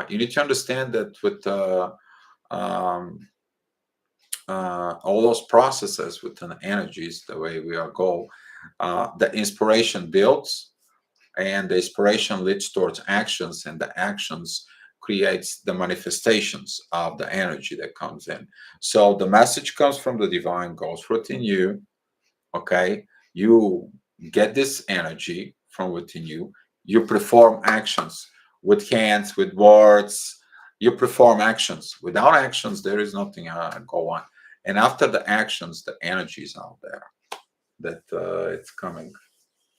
You need to understand that with um, all those processes within energies, the way we are go, the inspiration builds, and the inspiration leads towards actions, and the actions creates the manifestations of the energy that comes in. So the message comes from the divine, goes within you. Okay, you get this energy from within you. You perform actions with hands, with words. You perform actions. Without actions, there is nothing go on. And after the actions, the energy is out there that it's coming.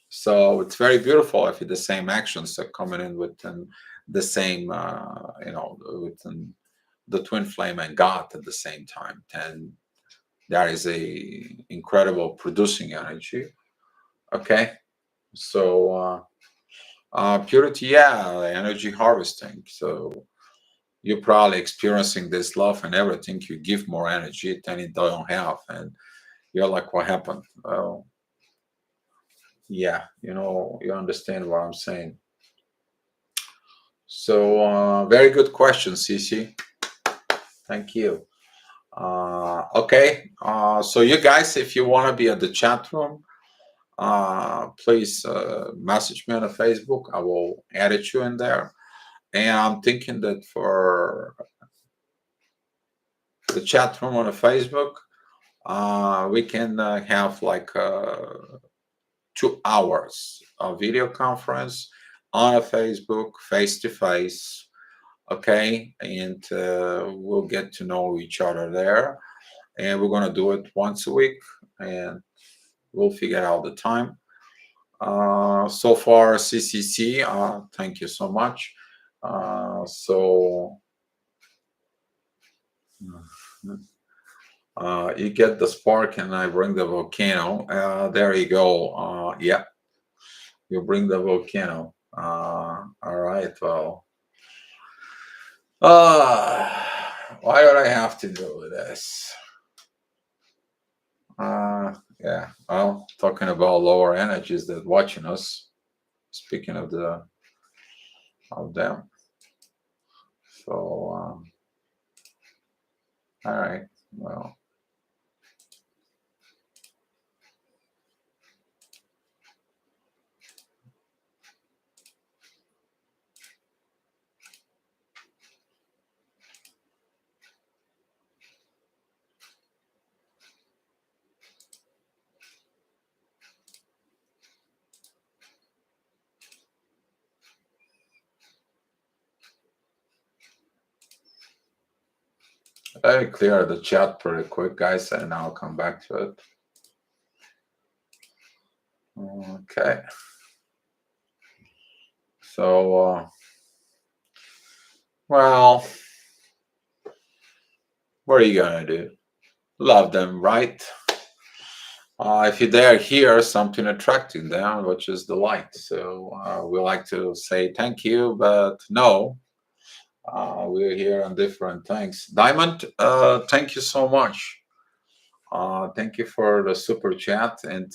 So it's very beautiful if the same actions are coming in within the same, within the twin flame and God at the same time. And That is a incredible producing energy. Okay, so purity, yeah, energy harvesting. So you're probably experiencing this love and everything. You give more energy than it don't have, and you're like, what happened? Well, yeah, you understand what I'm saying. So very good question, CC. Thank you. Okay, so you guys, if you want to be at the chat room, please message me on Facebook. I will edit you in there. And I'm thinking that for the chat room on the Facebook, we can have like 2 hours of video conference on a Facebook, face to face. Okay, and we'll get to know each other there. And we're gonna do it once a week, and we'll figure out the time. So far, CCC, thank you so much. So you get the spark, and I bring the volcano. There you go. Yeah, you bring the volcano. All right. Well, why do I have to do this? Yeah. Well, talking about lower energies that watching us. Speaking of them. So, all right. Well, let me clear the chat pretty quick, guys, and I'll come back to it. Okay. So, well, what are you gonna do? Love them, right? If they're here, something attracting them, which is the light. So we like to say thank you, but no, we're here on different things. Diamond, thank you so much. Thank you for the super chat, and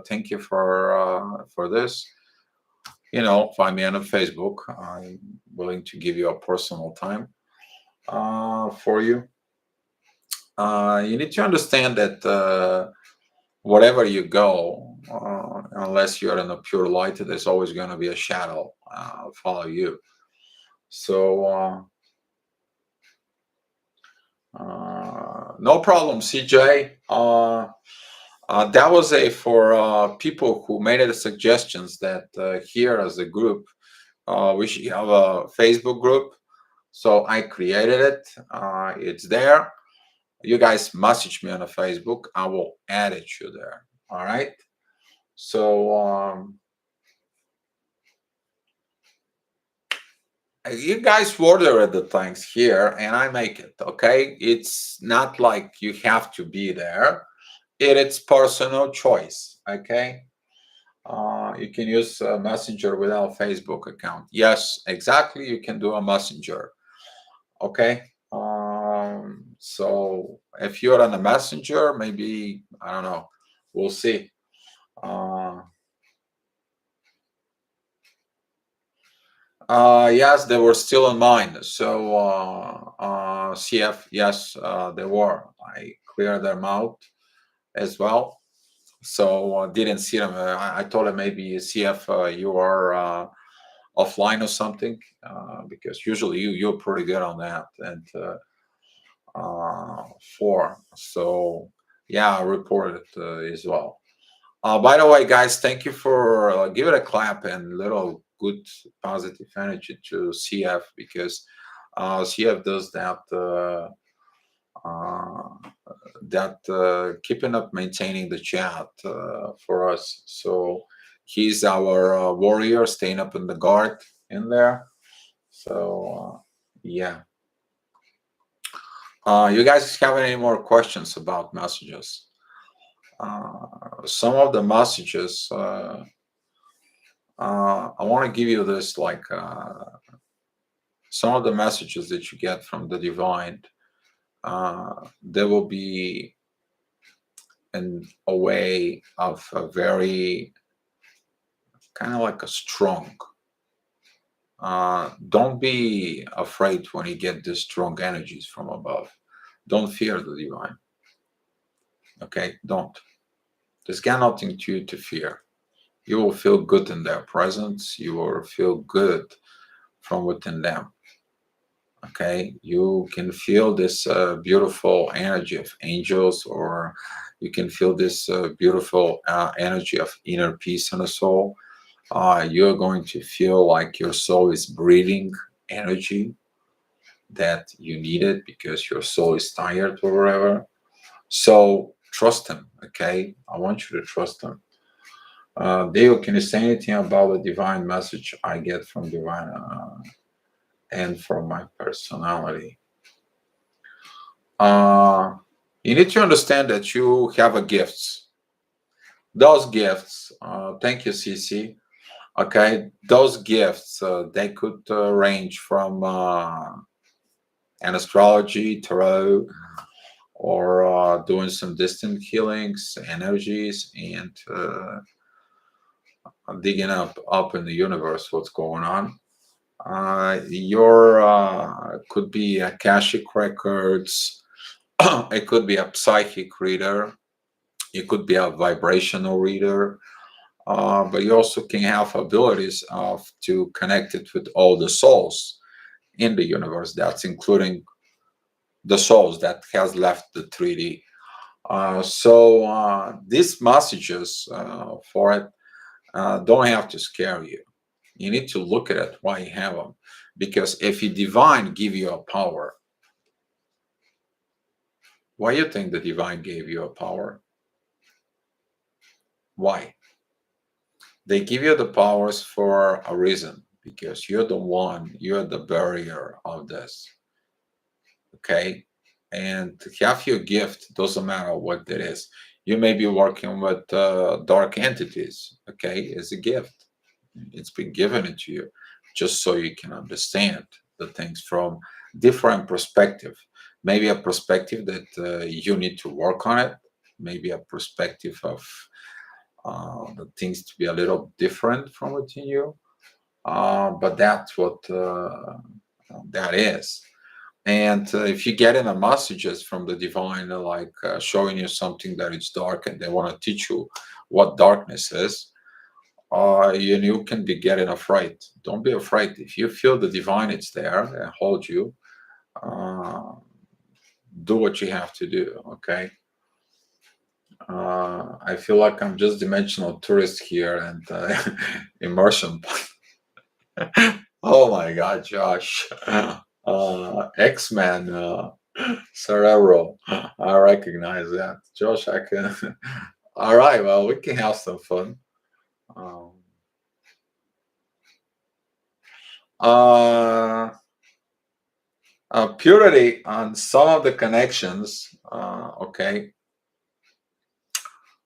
thank you for this. Find me on Facebook. I'm willing to give you a personal time for you. You need to understand that wherever you go, unless you're in a pure light, there's always going to be a shadow follow you. So no problem, CJ. That was for people who made it suggestions that here as a group, we should have a Facebook group. So I created it. It's there. You guys message me on the Facebook. I will add you there. All right. So you guys order the things here, and I make it. Okay. It's not like you have to be there. It's personal choice. Okay. You can use Messenger without Facebook account. Yes, exactly. You can do a Messenger. Okay. So if you're on a Messenger, maybe I don't know. We'll see. Yes, they were still in mine. So CF, yes, they were. I cleared them out as well. So didn't see them. I told him maybe CF, you are offline or something, because usually you're pretty good on that. And so yeah, I reported as well. By the way, guys, thank you for give it a clap and little good positive energy to CF, because CF does that keeping up maintaining the chat for us. So he's our warrior staying up in the guard in there. So yeah. You guys have any more questions about messages? Some of the messages, I want to give you this, like some of the messages that you get from the divine, there will be in a way of a very kind of like a strong. Don't be afraid when you get these strong energies from above. Don't fear the divine. Okay, don't. There's got nothing to you to fear. You will feel good in their presence. You will feel good from within them. Okay, you can feel this beautiful energy of angels, or you can feel this beautiful energy of inner peace in the soul. You're going to feel like your soul is breathing energy that you needed because your soul is tired or whatever. So trust him. Okay, I want you to trust him. Dale, can you say anything about the divine message I get from divine and from my personality? Uh, you need to understand that you have a gifts. Those gifts, thank you, Cece. Okay, those gifts, they could range from an astrology, tarot, or doing some distant healings, energies, and digging up in the universe what's going on. Your could be Akashic records. It could be a psychic reader. It could be a vibrational reader. But you also can have abilities of to connect it with all the souls in the universe. That's including the souls that has left the 3D. So these messages for it don't have to scare you. You need to look at it why you have them, because if you divine give you a power, why you think the divine gave you a power? Why? They give you the powers for a reason, because you're the one, you're the barrier of this. Okay, and to have your gift doesn't matter what it is. You may be working with dark entities. Okay, it's a gift. It's been given to you just so you can understand the things from different perspective. Maybe a perspective that you need to work on it. Maybe a perspective of the things to be a little different from within you. But that's what that is. And if you get in a messages from the divine, like showing you something that is dark, and they want to teach you what darkness is, you can be getting afraid. Don't be afraid. If you feel the divine, it's there and hold you. Uh, do what you have to do. Okay. I feel like I'm just dimensional tourist here and immersion. Oh my God, Josh. X-Men, Cerebral. I recognize that. Josh, I can. All right, well, we can have some fun. Um, uh, Purity on some of the connections. Okay,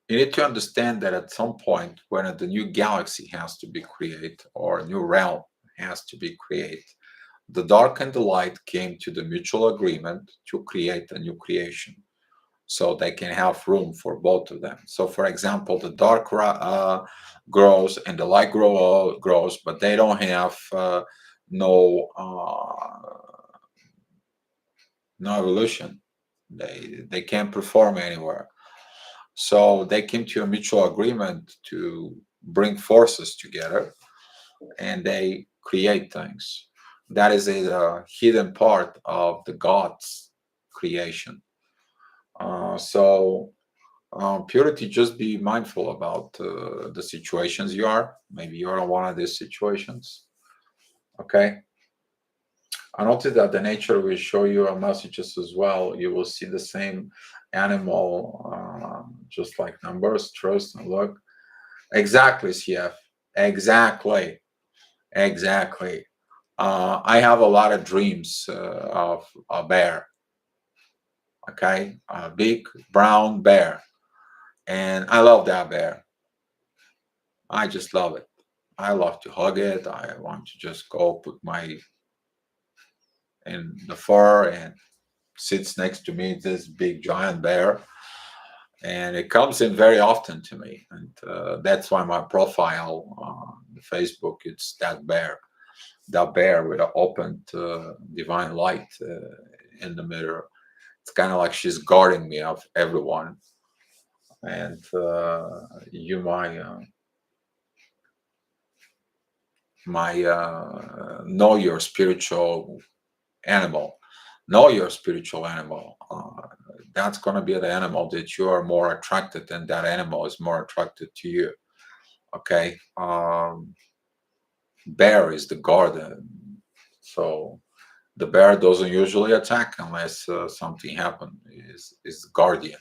you need to understand that at some point, when the new galaxy has to be created or a new realm has to be created, the dark and the light came to the mutual agreement to create a new creation. So they can have room for both of them. So, for example, the dark grows and the light grows, but they don't have no no evolution. They can't perform anywhere. So they came to a mutual agreement to bring forces together, and they create things. That is a hidden part of the God's creation. So purity, just be mindful about the situations you are. Maybe you're in one of these situations. Okay. I noticed that the nature will show you messages as well. You will see the same animal, just like numbers, trust, and look. Exactly, CF. Exactly. Exactly. I have a lot of dreams of a bear. Okay, a big brown bear, and I love that bear. I just love it. I love to hug it. I want to just go put my in the fur and sits next to me this big giant bear, and it comes in very often to me, and that's why my profile on Facebook it's that bear with an opened divine light in the mirror. It's kind of like she's guarding me of everyone, and you my know your spiritual animal. Know your spiritual animal. That's going to be the animal that you are more attracted, and that animal is more attracted to you. Okay. Bear is the guardian. So the bear doesn't usually attack unless something happens. Is the guardian.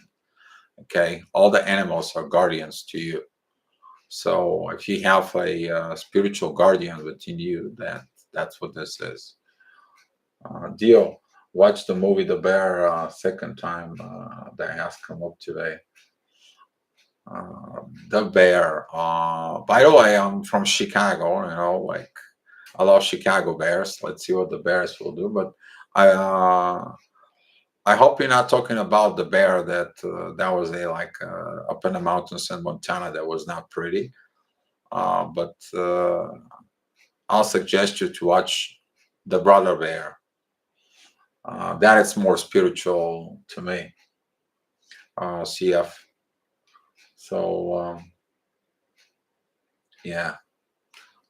Okay. All the animals are guardians to you. So if you have a spiritual guardian within you, that's what this is. Dio, watch the movie The Bear second time that has come up today. The Bear. By the way, I'm from Chicago. Like I love Chicago Bears. Let's see what the Bears will do. But I uh, I hope you're not talking about the bear that was a like up in the mountains in Montana that was not pretty. But I'll suggest you to watch The Brother Bear. That is more spiritual to me. CF. So yeah,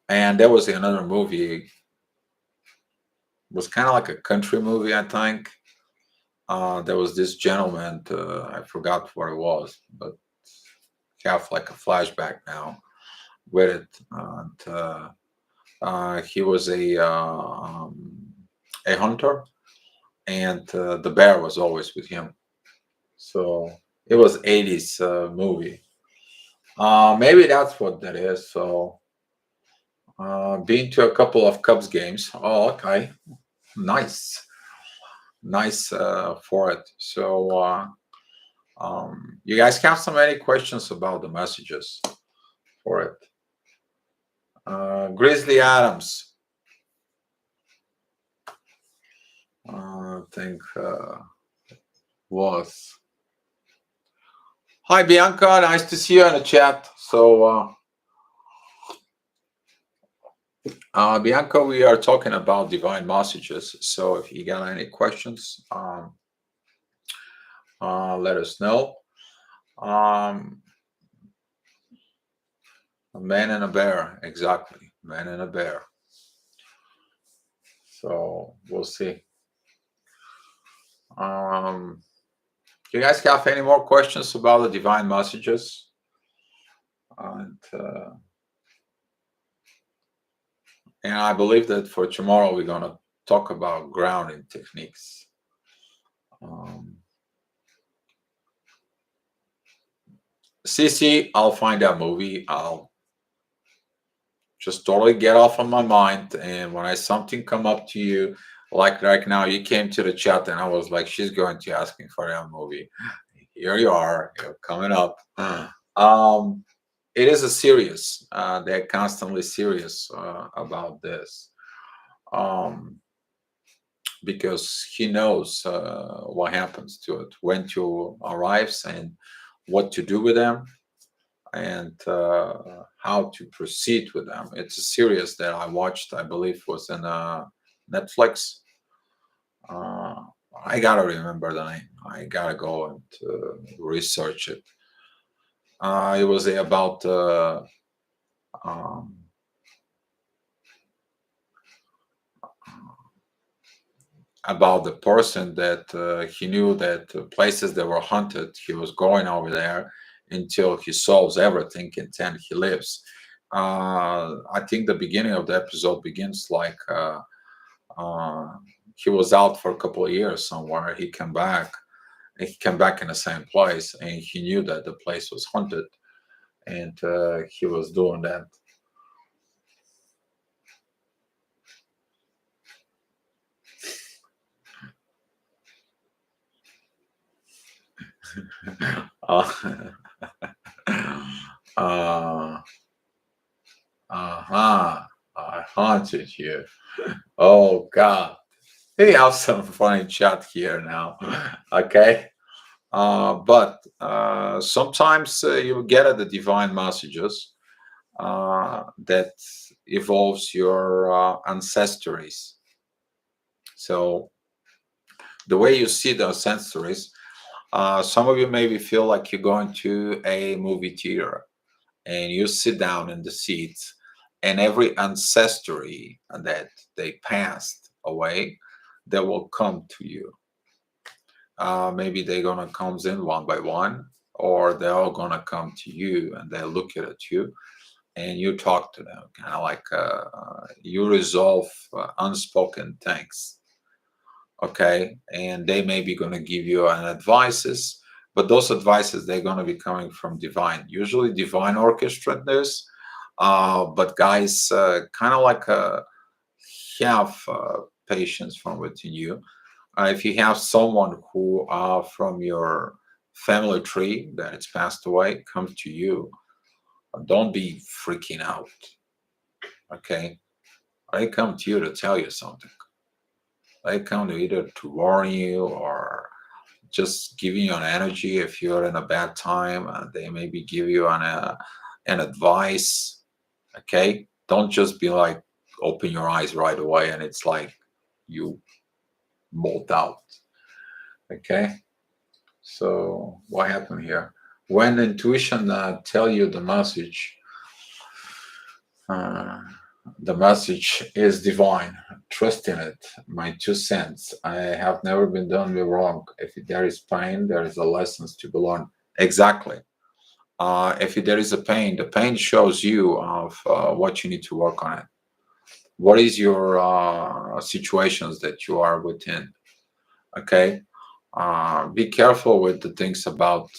and there was another movie. It was kind of like a country movie, I think. There was this gentleman. I forgot what it was, but have like a flashback now with it. And he was a hunter, and the bear was always with him. So it was 80s movie. Maybe that's what that is. So been to a couple of Cubs games. Oh, okay, nice, nice for it. So you guys have so many questions about the messages for it. Grizzly Adams, I think was. Hi Bianca, nice to see you in the chat. So Bianca, we are talking about divine messages. So if you got any questions, let us know. Um, a man and a bear, exactly. Man and a bear. So we'll see. Do you guys have any more questions about the divine messages? And I believe that for tomorrow we're gonna talk about grounding techniques. CC, I'll find that movie. I'll just totally get off of my mind. And when I something come up to you, like right now, you came to the chat and I was like, she's going to ask me for that movie. Here you are, you're coming up. It is a serious. They're constantly serious about this. Because he knows what happens to it, when to arrives, and what to do with them, and how to proceed with them. It's a series that I watched, I believe was in Netflix. Uh, I gotta remember the name. I gotta go and research it. It was about um, the person that he knew that places that were haunted, he was going over there until he solves everything and then he lives. I think the beginning of the episode begins like uh, he was out for a couple of years somewhere. He came back. And he came back in the same place, and he knew that the place was haunted, and he was doing that. uh, uh, uh-huh. I haunted you. Oh God. We have some funny chat here now. Okay. But sometimes you get at the divine messages that evolves your ancestries. So the way you see the ancestries, some of you maybe feel like you're going to a movie theater and you sit down in the seats, and every ancestry that they passed away, they will come to you. Maybe they're gonna comes in one by one, or they're all gonna come to you and they look at you and you talk to them, kind of like you resolve unspoken things. Okay, and they may be going to give you an advices, but those advices they're going to be coming from divine, usually divine orchestrate this. But guys, kind of like have patience from within you. If you have someone who from your family tree that it's passed away come to you, don't be freaking out. Okay, I come to you to tell you something. I come to either to warn you or just giving you an energy if you're in a bad time. They maybe give you an advice. Okay, don't just be like open your eyes right away and it's like you bolt out. Okay, so what happened here? When intuition tell you uh, the message is divine. Trust in it. My 2 cents. I have never been done me wrong. If there is pain, there is a lessons to be learned. Exactly. If there is a pain, the pain shows you of what you need to work on it. What is your situations that you are within? Okay. Be careful with the things about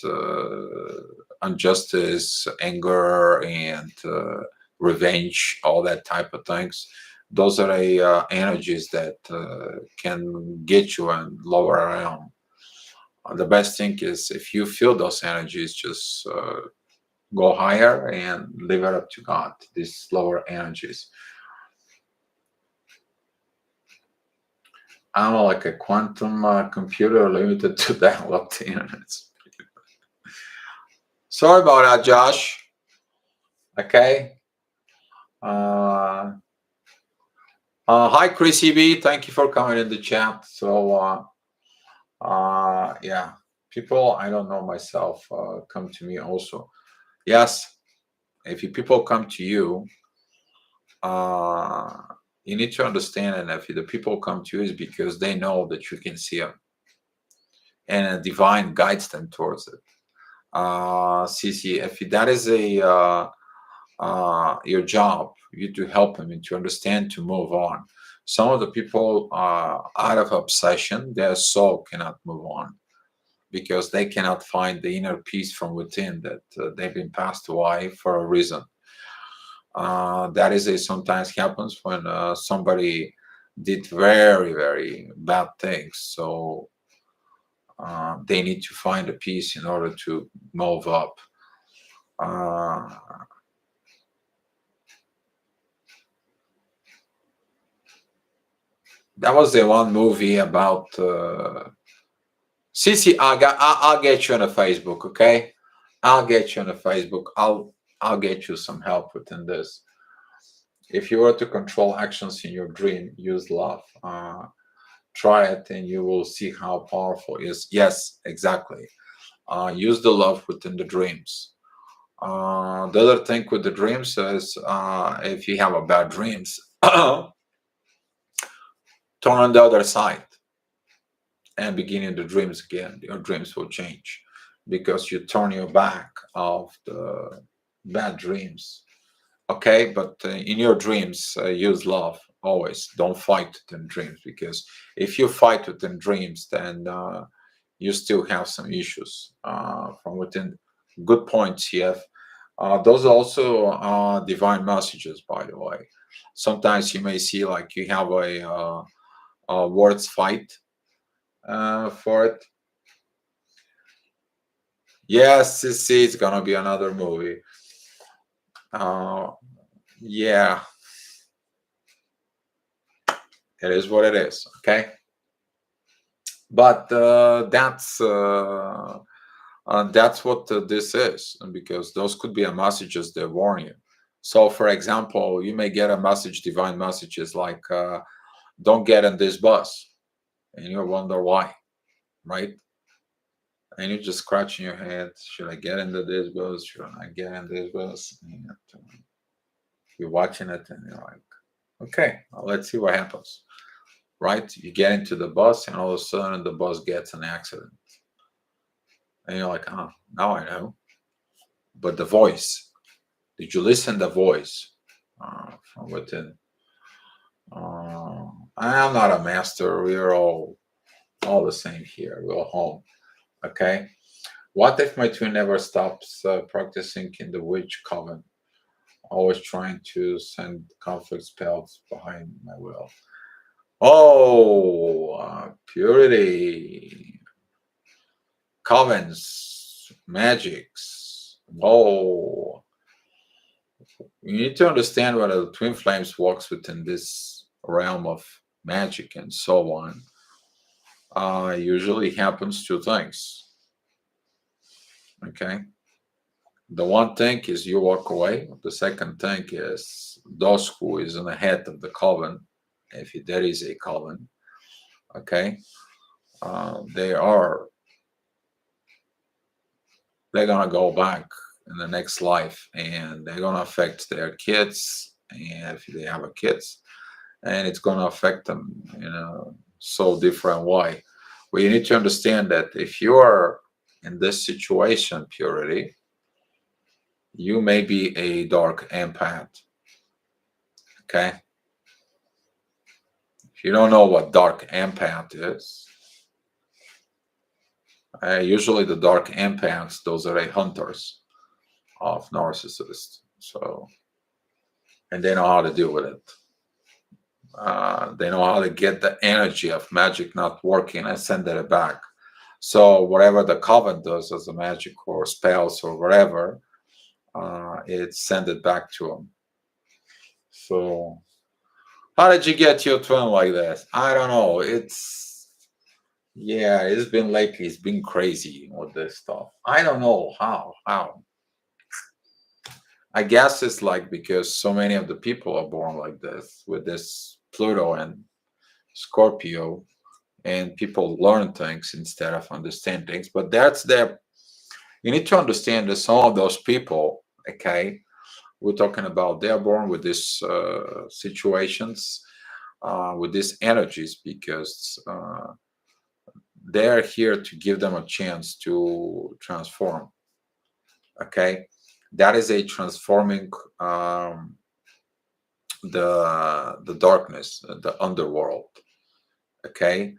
injustice, anger, and revenge, all that type of things. Those are the energies that can get you in lower realm. The best thing is if you feel those energies, just go higher and leave it up to God, these lower energies. I'm like a quantum computer limited to download the internet. Sorry about that, Josh. Okay. Uh, Hi, Chris EB. Thank you for coming in the chat. So, yeah, people I don't know myself come to me also. Yes, if people come to you, uh, you need to understand, and if the people come to you is because they know that you can see them, and a divine guides them towards it. CC, if that is a your job, you to help them and to understand to move on. Some of the people out of obsession, their soul cannot move on because they cannot find the inner peace from within that they've been passed away for a reason. That is a sometimes happens when somebody did very very bad things. So they need to find a peace in order to move up. Uh, that was the one movie about Sisi. I'll get you on a Facebook, okay? I'll get you on a Facebook. I'll get you some help within this. If you were to control actions in your dream, use love. Try it, and you will see how powerful it is. Yes, exactly. Use the love within the dreams. The other thing with the dreams is if you have a bad dreams, turn on the other side and beginning the dreams again. Your dreams will change because you turn your back of the bad dreams. Okay, but in your dreams, use love always. Don't fight within dreams because if you fight within dreams, then you still have some issues from within. Good points, CF. Those are also divine messages, by the way. Sometimes you may see like you have a words fight for it. Yes, see, it's gonna be another movie. Uh, yeah, it is what it is. Okay, but that's what this is, because those could be a messages that warn you. So, for example, you may get a message, divine messages like, "Don't get in this bus," and you wonder why, right? And you're just scratching your head. Should I get into this bus? Should I get in this bus? And you're watching it, and you're like, okay, well, let's see what happens. Right? You get into the bus, and all of a sudden the bus gets an accident, and you're like, oh, now I know. But the voice, did you listen to the voice from within? I am not a master. We're all the same here. We're all home. Okay. What if my twin never stops practicing in the witch coven, always trying to send conflict spells behind my will? Oh, purity, covens, magics. Oh, you need to understand whether the twin flames works within this realm of magic and so on. Usually happens two things. Okay. The one thing is you walk away. The second thing is those who is in the head of the coven, if there is a coven, okay, they are they're gonna go back in the next life, and they're gonna affect their kids, and if they have a kids, and it's gonna affect them, so different way. Well, you need to understand that if you are in this situation, purity, you may be a dark empath. Okay. If you don't know what dark empath is, usually the dark empaths, those are the hunters of narcissists. So, and they know how to deal with it. They know how to get the energy of magic not working and send it back. So whatever the coven does as a magic or spells or whatever, it send it back to them. So how did you get your twin like this? I don't know. Yeah, it's been lately. It's been crazy with this stuff. I don't know how. How? I guess it's like because so many of the people are born like this with this Pluto and Scorpio, and people learn things instead of understand things. But that's their. You need to understand that some of those people, okay, we're talking about they're born with these situations, with these energies, because they're here to give them a chance to transform. Okay, that is a transforming the darkness, the underworld. Okay,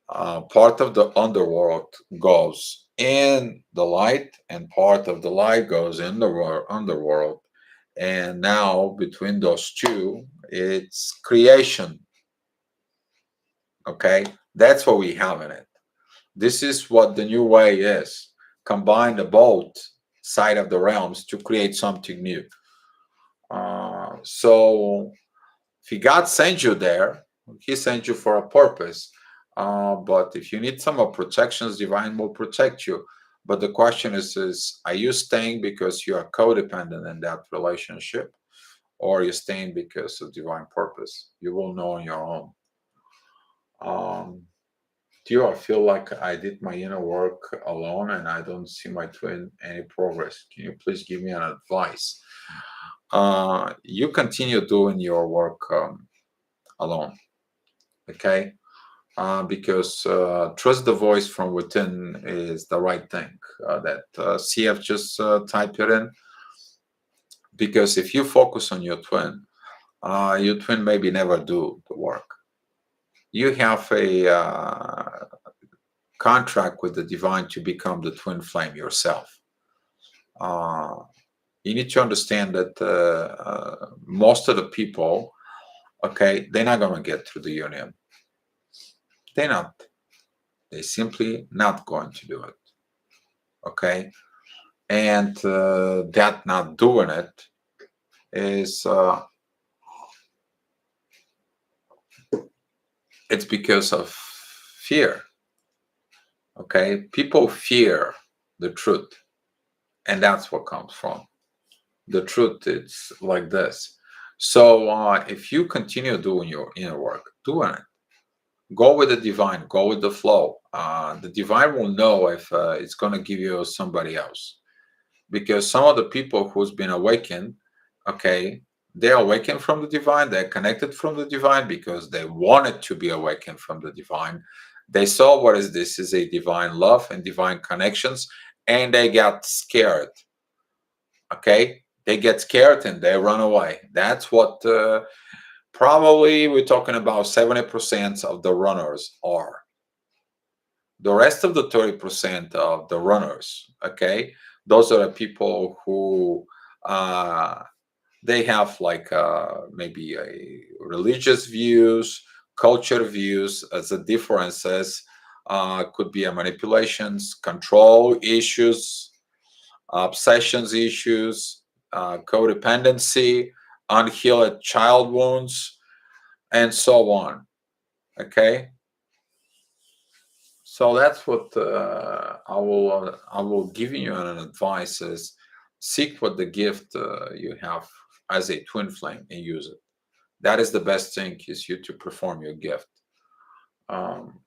part of the underworld goes in the light, and part of the light goes in the underworld. And now between those two, it's creation. Okay, that's what we have in it. This is what the new way is. Combine the both side of the realms to create something new. So if God sends you there, He sent you for a purpose. But if you need some of protections, divine will protect you. But the question is are you staying because you are codependent in that relationship, or are you staying because of divine purpose? You will know on your own. Um, do I feel like I did my inner work alone and I don't see my twin any progress? Can you please give me an advice? You continue doing your work alone, okay? Because trust the voice from within is the right thing. That CF just type it in, because if you focus on your twin maybe never do the work. You have a contract with the divine to become the twin flame yourself. Uh, you need to understand that most of the people, okay, they're not going to get through the union. They're not. They're simply not going to do it. Okay. and that not doing it is it's because of fear. Okay, people fear the truth, and that's what comes from the truth. It's like this. So if you continue doing your inner work, doing it, go with the divine, go with the flow. The divine will know if it's going to give you somebody else, because some of the people who's been awakened, okay, they're awakened from the divine, they're connected from the divine because they wanted to be awakened from the divine. They saw what is this is a divine love and divine connections, and they got scared. Okay, they get scared and they run away. That's what probably we're talking about 70% of the runners are. The rest of the 30% of the runners, okay, those are the people who they have like maybe a religious views, culture views as the differences. Could be a manipulations, control issues, obsessions issues, codependency, unhealed child wounds, and so on. Okay, so that's what I will give you an advice is seek what the gift you have as a twin flame and use it. That is the best thing is you to perform your gift. Um,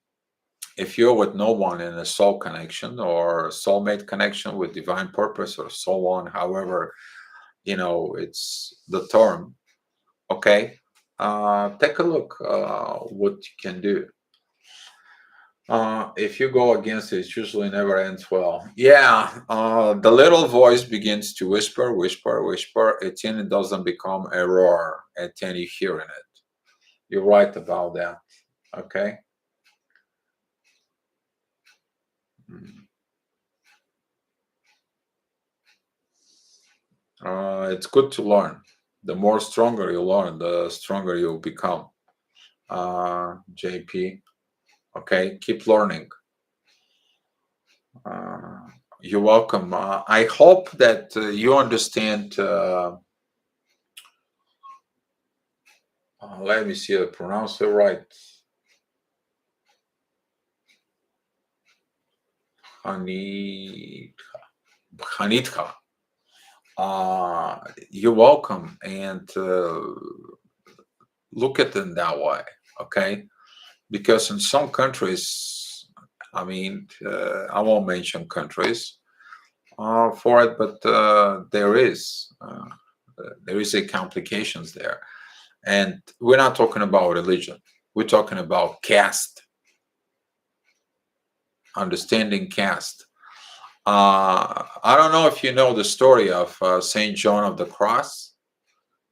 if you're with no one in a soul connection or soulmate connection with divine purpose or so on, however, it's the term, okay, take a look what you can do. If you go against it, it usually never ends well. Yeah, the little voice begins to whisper, whisper, whisper. Until it doesn't become a roar, and then you hearing it. You're right about that. Okay. Mm. It's good to learn. The more stronger you learn, the stronger you'll become. JP. Okay, keep learning. Uh, you're welcome. I hope that you understand. Let me see, I pronounce it right. Hanit, Hanitha. You're welcome, and look at them that way, okay? Because in some countries, I mean, I won't mention countries for it, but there is a complications there, and we're not talking about religion. We're talking about caste, understanding caste. I don't know if you know the story of Saint John of the Cross.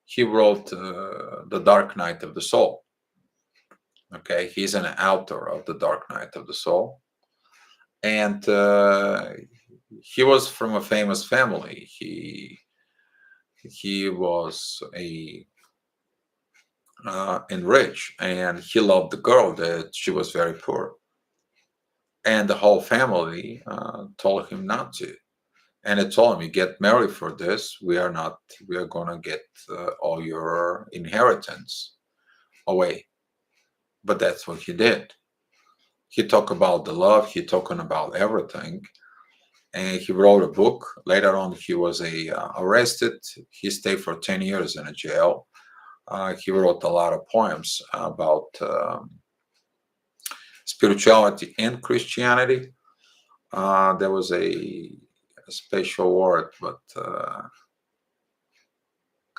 He wrote the Dark Night of the Soul. Okay, he's an author of the Dark Night of the Soul, and he was from a famous family. He was a enriched, and he loved the girl that she was very poor, and the whole family told him not to. And I told him, "You get married for this. We are not. We are gonna get all your inheritance away." But that's what he did. He talked about the love. He talking about everything, and he wrote a book. Later on, he was arrested. He stayed for 10 years in a jail. He wrote a lot of poems about spirituality and Christianity. There was a special word, but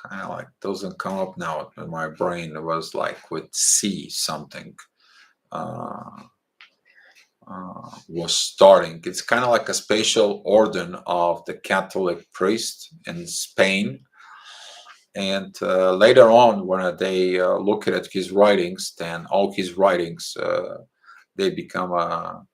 kind of like doesn't come up now in my brain. It was like with C something. Uh, was starting. It's kind of like a special order of the Catholic priest in Spain. And later on, when they look at his writings, then all his writings they become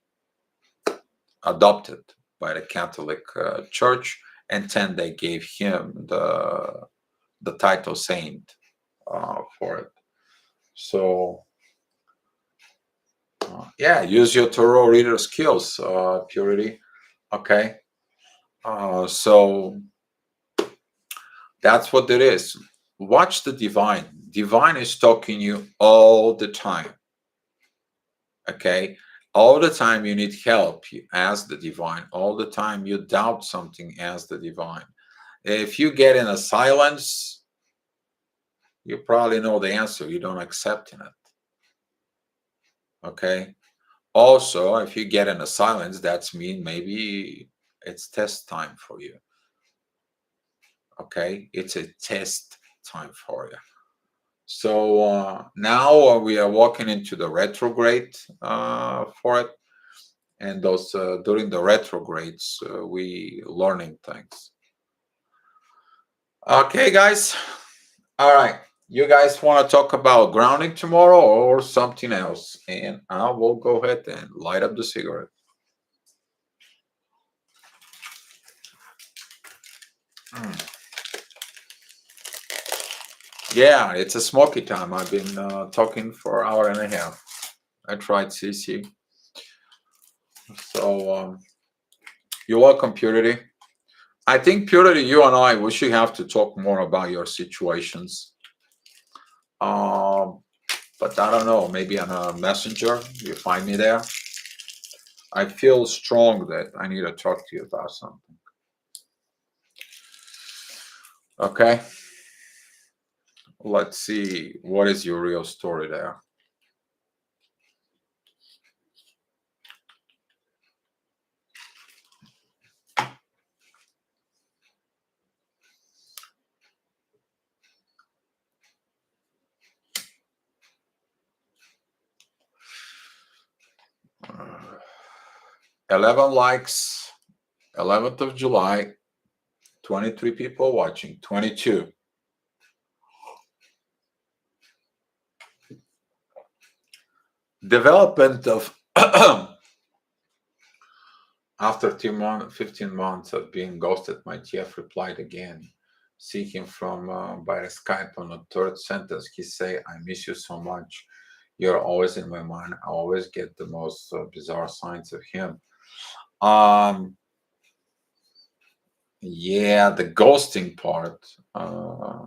adopted by the Catholic Church, and then they gave him the title saint for it. So yeah, use your tarot reader skills, Purity. Okay. So that's what it is. Watch the divine. Divine is talking you all the time. Okay, all the time you need help, you ask the divine. All the time you doubt something, ask the divine. If you get in a silence, you probably know the answer, you don't accept in it. Okay, also if you get in a silence, that's mean maybe it's test time for you. Okay, it's a test time for you. So now we are walking into the retrograde for it, and those during the retrogrades we learning things. Okay, guys. All right. You guys want to talk about grounding tomorrow or something else? And I will go ahead and light up the cigarette. Mm. Yeah, it's a smoky time. I've been talking for an hour and a half. I tried CC. So you're welcome, Purity. I think, Purity, you and I, we should have to talk more about your situations. Um, but I don't know, maybe on a messenger, you find me there. I feel strong that I need to talk to you about something. Okay, let's see. What is your real story there? 11 likes, 11th of July, 23 people watching, 22. Development of after 15 months of being ghosted, my TF replied again, seeking from by Skype. On the third sentence, he say, "I miss you so much. You're always in my mind. I always get the most bizarre signs of him." Um, yeah, the ghosting part. Uh,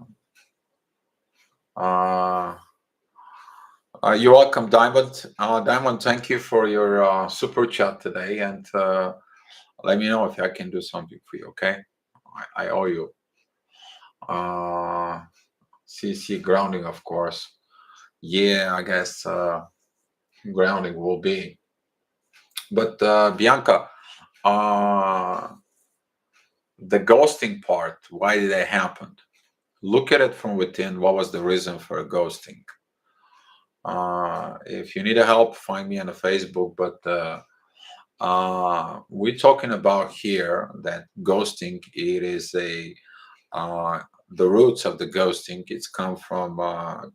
you're welcome, Diamond. Diamond, thank you for your super chat today, and let me know if I can do something for you. Okay, I owe you. CC grounding, of course. Yeah, I guess grounding will be. But Bianca, uh, the ghosting part, why did that happen? Look at it from within. What was the reason for ghosting? If you need help, find me on the Facebook. But we're talking about here that ghosting. It is a the roots of the ghosting. It's come from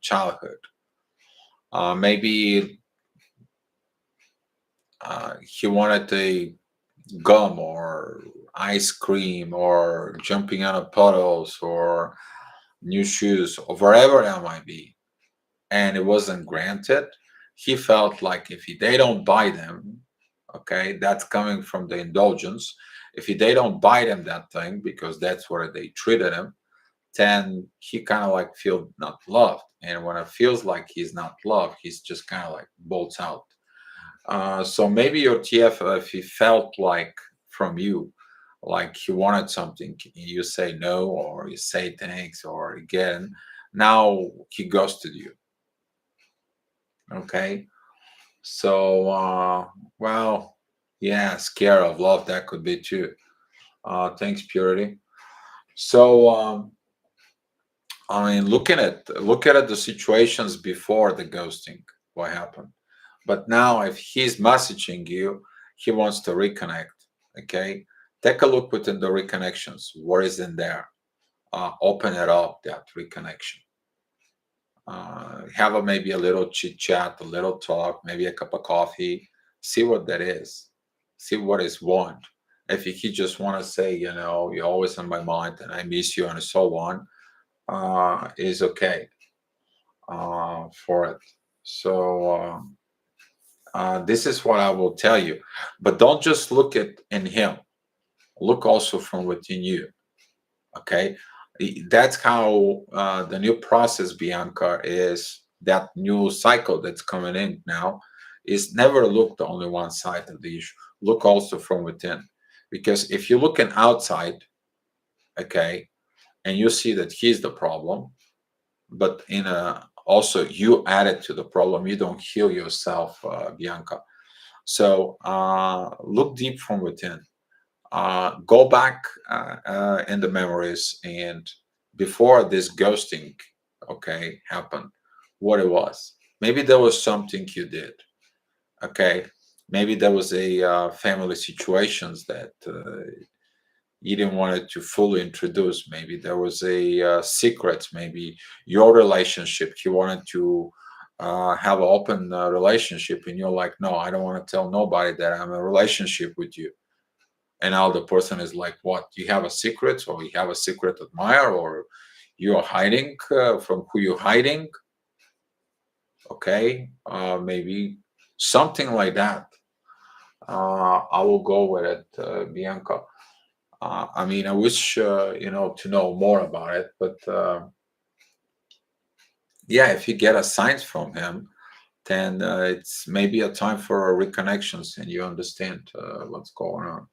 childhood. Maybe he wanted a gum or ice cream or jumping out of puddles or new shoes or wherever that might be, and it wasn't granted. He felt like if they don't buy them, okay, that's coming from the indulgence. If they don't buy them that thing because that's where they treated him, then he kind of like feel not loved. And when it feels like he's not loved, he's just kind of like bolts out. So maybe your TF, if he felt like from you, like he wanted something, you say no, or you say thanks, or again, now he ghosted you. Okay. So, well, yeah, scare of love, that could be too. Thanks, Purity. So, I mean, look at it, the situations before the ghosting, what happened. But now, if he's messaging you, he wants to reconnect. Okay, take a look within the reconnections. What is in there? Open it up, that reconnection. Have a maybe a little chit chat, a little talk, maybe a cup of coffee. See what that is. See what is want. If he just want to say, you're always on my mind and I miss you and so on, is okay for it. So this is what I will tell you. But don't just look at in him. look also from within you. Okay, that's how the new process, Bianca, is. That new cycle that's coming in now is never look the only one side of the issue. Look also from within, because if you're looking outside, okay, and you see that he's the problem, but in a also you added to the problem, you don't heal yourself, Bianca. So look deep from within. Go back in the memories and before this ghosting, okay, happened, what it was. Maybe there was something you did, okay. Maybe there was a family situations that you didn't want it to fully introduce. Maybe there was a secret. Maybe your relationship, you wanted to have an open relationship, and you're like, no, I don't want to tell nobody that I'm in a relationship with you. And now the person is like, what, you have a secret, or you have a secret admirer, or you're hiding from who you're hiding, okay. Maybe something like that. I will go with it, Bianca. I mean, I wish to know more about it, but yeah, if you get a signs from him, then it's maybe a time for reconnections, and you understand what's going on.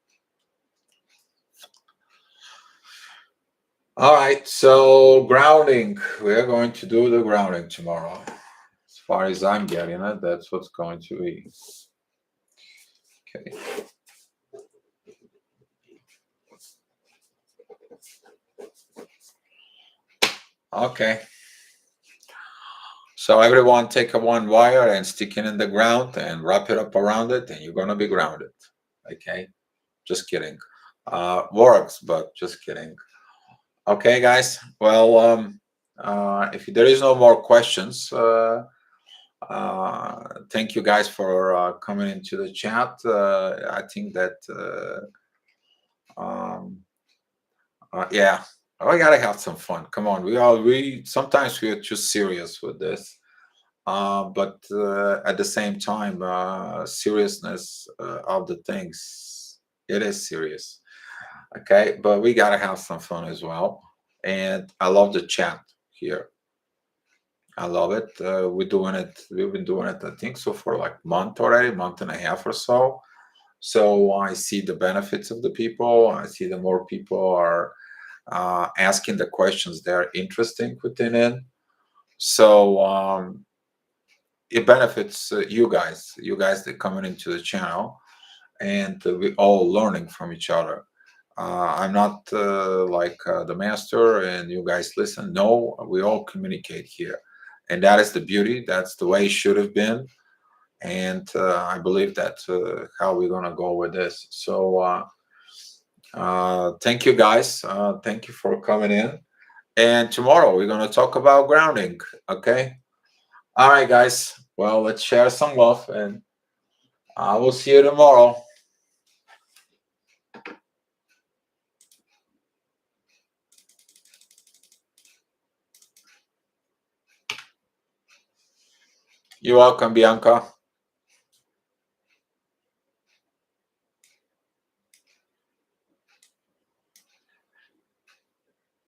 All right, so grounding. We're going to do the grounding tomorrow. As far as I'm getting it, that's what's going to be. Okay. Okay. So everyone take a one wire and stick it in the ground and wrap it up around it, and you're gonna be grounded. Okay. Just kidding. Works, but just kidding. Okay, guys. Well, if there is no more questions, thank you guys for coming into the chat. I think that yeah, we gotta have some fun. Come on, we sometimes we are too serious with this, but at the same time, seriousness of the things, it is serious. Okay, but we gotta have some fun as well. And I love the chat here. I love it. We're doing it. We've been doing it, I think, so for like month already, month and a half or so. So I see the benefits of the people. I see the more people are asking the questions they're interesting within it. So it benefits you guys that coming into the channel, and we all learning from each other. I'm not like the master and you guys listen. No, we all communicate here. And that is the beauty. That's the way it should have been. And I believe that's how we're going to go with this. So thank you guys. Thank you for coming in. And tomorrow we're going to talk about grounding. Okay. All right, guys. Well, let's share some love, and I will see you tomorrow. You're welcome, Bianca.